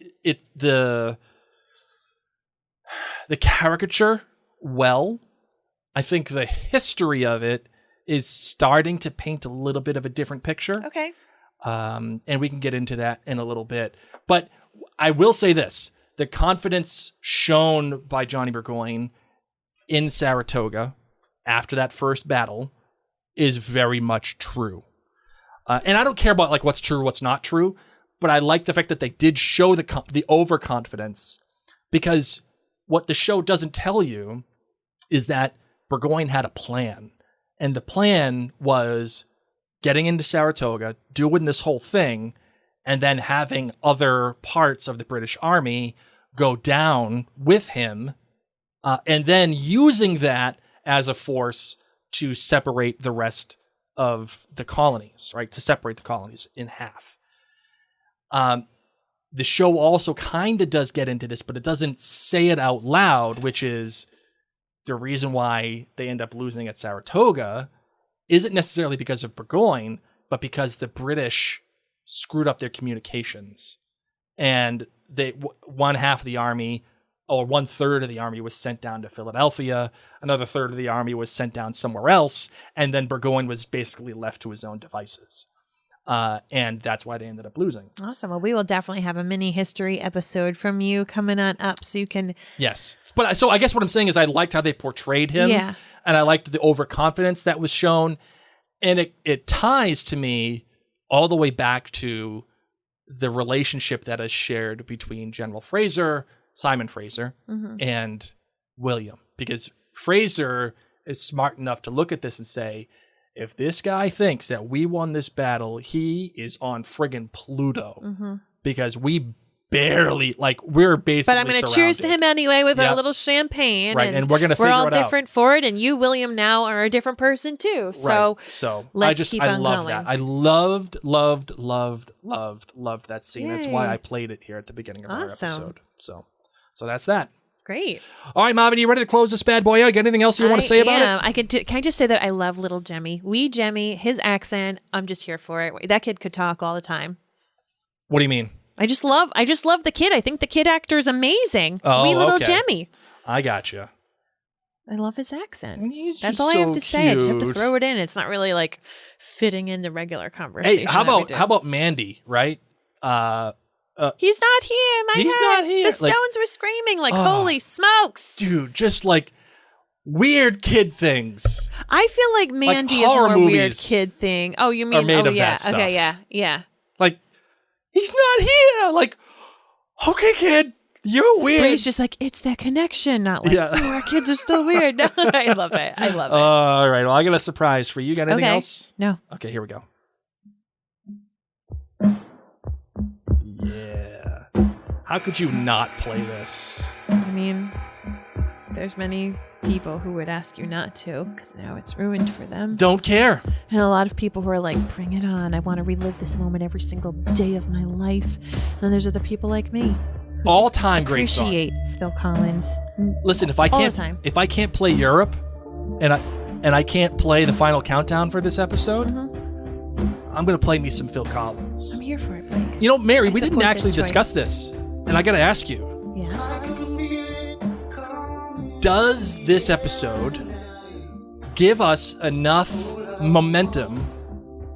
the caricature well. I think the history of it is starting to paint a little bit of a different picture. Okay. And we can get into that in a little bit. But I will say this, the confidence shown by Johnny Burgoyne in Saratoga after that first battle is very much true. And I don't care about what's true, what's not true, but I like the fact that they did show the overconfidence, because what the show doesn't tell you is that Burgoyne had a plan. And the plan was getting into Saratoga, doing this whole thing, and then having other parts of the British Army go down with him, and then using that as a force to separate the rest of the colonies, right? To separate the colonies in half. The show also kind of does get into this, but it doesn't say it out loud, which is the reason why they end up losing at Saratoga isn't necessarily because of Burgoyne, but because the British screwed up their communications. And one half of the army, or 1/3 of the army, was sent down to Philadelphia. Another third of the army was sent down somewhere else. And then Burgoyne was basically left to his own devices. And that's why they ended up losing. Awesome. Well, we will definitely have a mini history episode from you coming on up, so you can... Yes. But so I guess what I'm saying is I liked how they portrayed him. Yeah. And I liked the overconfidence that was shown. And it ties to me all the way back to the relationship that is shared between General Fraser, Simon Fraser, and William. Because Fraser is smart enough to look at this and say, if this guy thinks that we won this battle, he is on friggin' Pluto. Because we barely, like, we're basically But I'm going to cheers to him anyway with our Yep. little champagne. Right, and we're gonna figure we're all it out. different for it, and you, William, now are a different person too. So, Right. So let's keep I on love going. that. I loved that scene. That's why Yay. I played it here at the beginning of our Awesome. episode. So that's that. Great. All right, Marvin, you ready to close this bad boy out? Got anything else you want to say about it? Can I just say that I love little Jemmy? Wee Jemmy, his accent. I'm just here for it. That kid could talk all the time. What do you mean? I just love the kid. I think the kid actor is amazing. Oh, Wee little okay. Jemmy. I gotcha. I love his accent. He's That's just all I have so to say. I just have to cute. throw it in. It's not really like fitting in the regular conversation. Hey, how that we about do. how about Mandy? Right? He's not here. My He's head. not here. The Like- Stones were screaming like, "Holy smokes!" Dude, just like weird kid things. I feel like Mandy is horror more weird movies kid thing. Oh, you are mean? made Oh, of yeah. that stuff. Okay, yeah. Like, he's not here. Like, okay, kid, you're weird. But he's just like, it's that connection, not like, Yeah. oh, our kids are still weird. No, I love it. I love it. All right. Well, I got a surprise for you. Got anything Okay. else? No. Okay, here we go. Yeah. How could you not play this? I mean, there's many people who would ask you not to because now it's ruined for them. Don't care. And a lot of people who are like, bring it on. I want to relive this moment every single day of my life. And then there's other people like me. who All just time great song. appreciate Phil Collins. Listen, if I All the can't time. if I can't play Europe and I can't play the final countdown for this episode, I'm gonna play me some Phil Collins. I'm here for it, Blake. You know, Mary, I we didn't support actually this discuss choice. this, and I gotta ask you: Yeah. does this episode give us enough momentum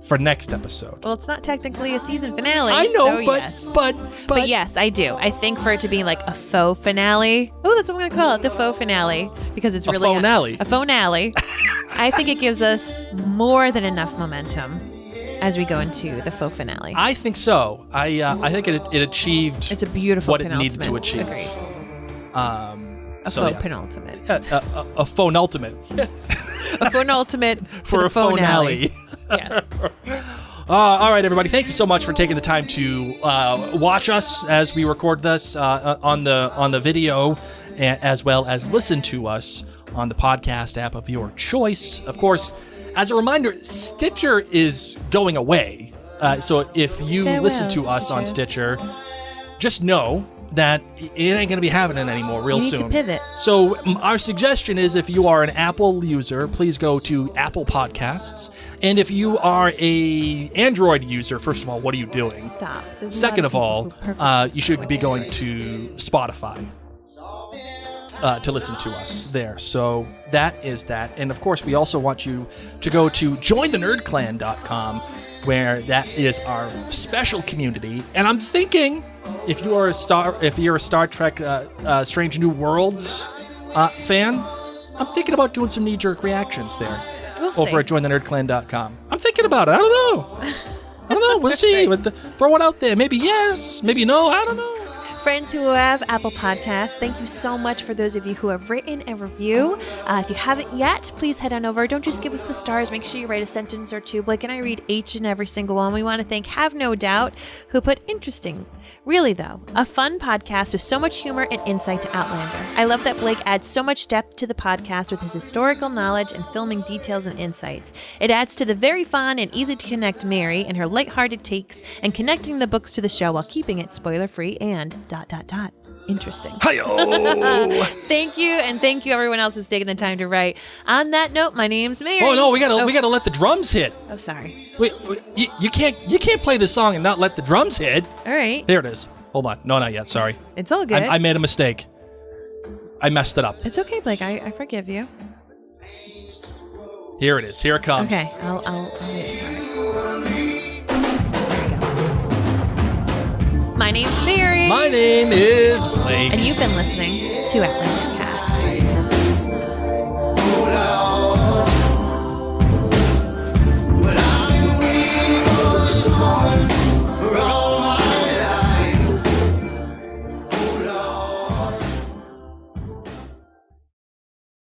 for next episode? Well, it's not technically a season finale. I know, so but yes. but yes, I do. I think for it to be like a faux finale. Oh, that's what I'm going to call it, the faux finale, because it's A really phonale. a phonale. I think it gives us more than enough momentum as we go into the faux finale. I think so. I think it achieved It's a beautiful what it penultimate. needed to achieve. Agreed. A Faux penultimate. a phone ultimate A phonultimate for a phonale. Yeah. All right, everybody. Thank you so much for taking the time to watch us as we record this on the video, as well as listen to us on the podcast app of your choice. Of course, as a reminder, Stitcher is going away. So if you Farewell, listen to us on Stitcher, just know that it ain't going to be happening anymore real You need soon. to pivot. So our suggestion is, if you are an Apple user, please go to Apple Podcasts. And if you are a Android user, first of all, what are you doing? Stop. There's a Second lot of all, people who perfect- you should be going to Spotify to listen to us there. So that is that. And of course, we also want you to go to jointhenerdclan.com, where that is our special community. And I'm thinking, if you're a Star Trek Strange New Worlds fan, I'm thinking about doing some knee-jerk reactions there We'll over see. at jointhenerdclan.com. I'm thinking about it. I don't know. We'll see. Throw it out there. Maybe yes, maybe no. I don't know. Friends who have Apple Podcasts, thank you so much for those of you who have written a review. If you haven't yet, please head on over. Don't just give us the stars. Make sure you write a sentence or two. Blake and I read each and every single one. We want to thank Have No Doubt, who put interesting. Really, though, a fun podcast with so much humor and insight to Outlander. I love that Blake adds so much depth to the podcast with his historical knowledge and filming details and insights. It adds to the very fun and easy to connect Mary and her lighthearted takes and connecting the books to the show while keeping it spoiler-free and ... interesting. Hi-yo! Thank you, and thank you everyone else who's taking the time to write. On that note, my name's Mary. Oh no, we gotta let the drums hit. Oh, sorry. Wait, you can't play this song and not let the drums hit. All right. There it is. Hold on. No, not yet. Sorry. It's all good. I made a mistake. I messed it up. It's okay, Blake. I forgive you. Here it is. Here it comes. Okay, I'll wait for it. My name's Mary. My name is Blake. And you've been listening to Outlander.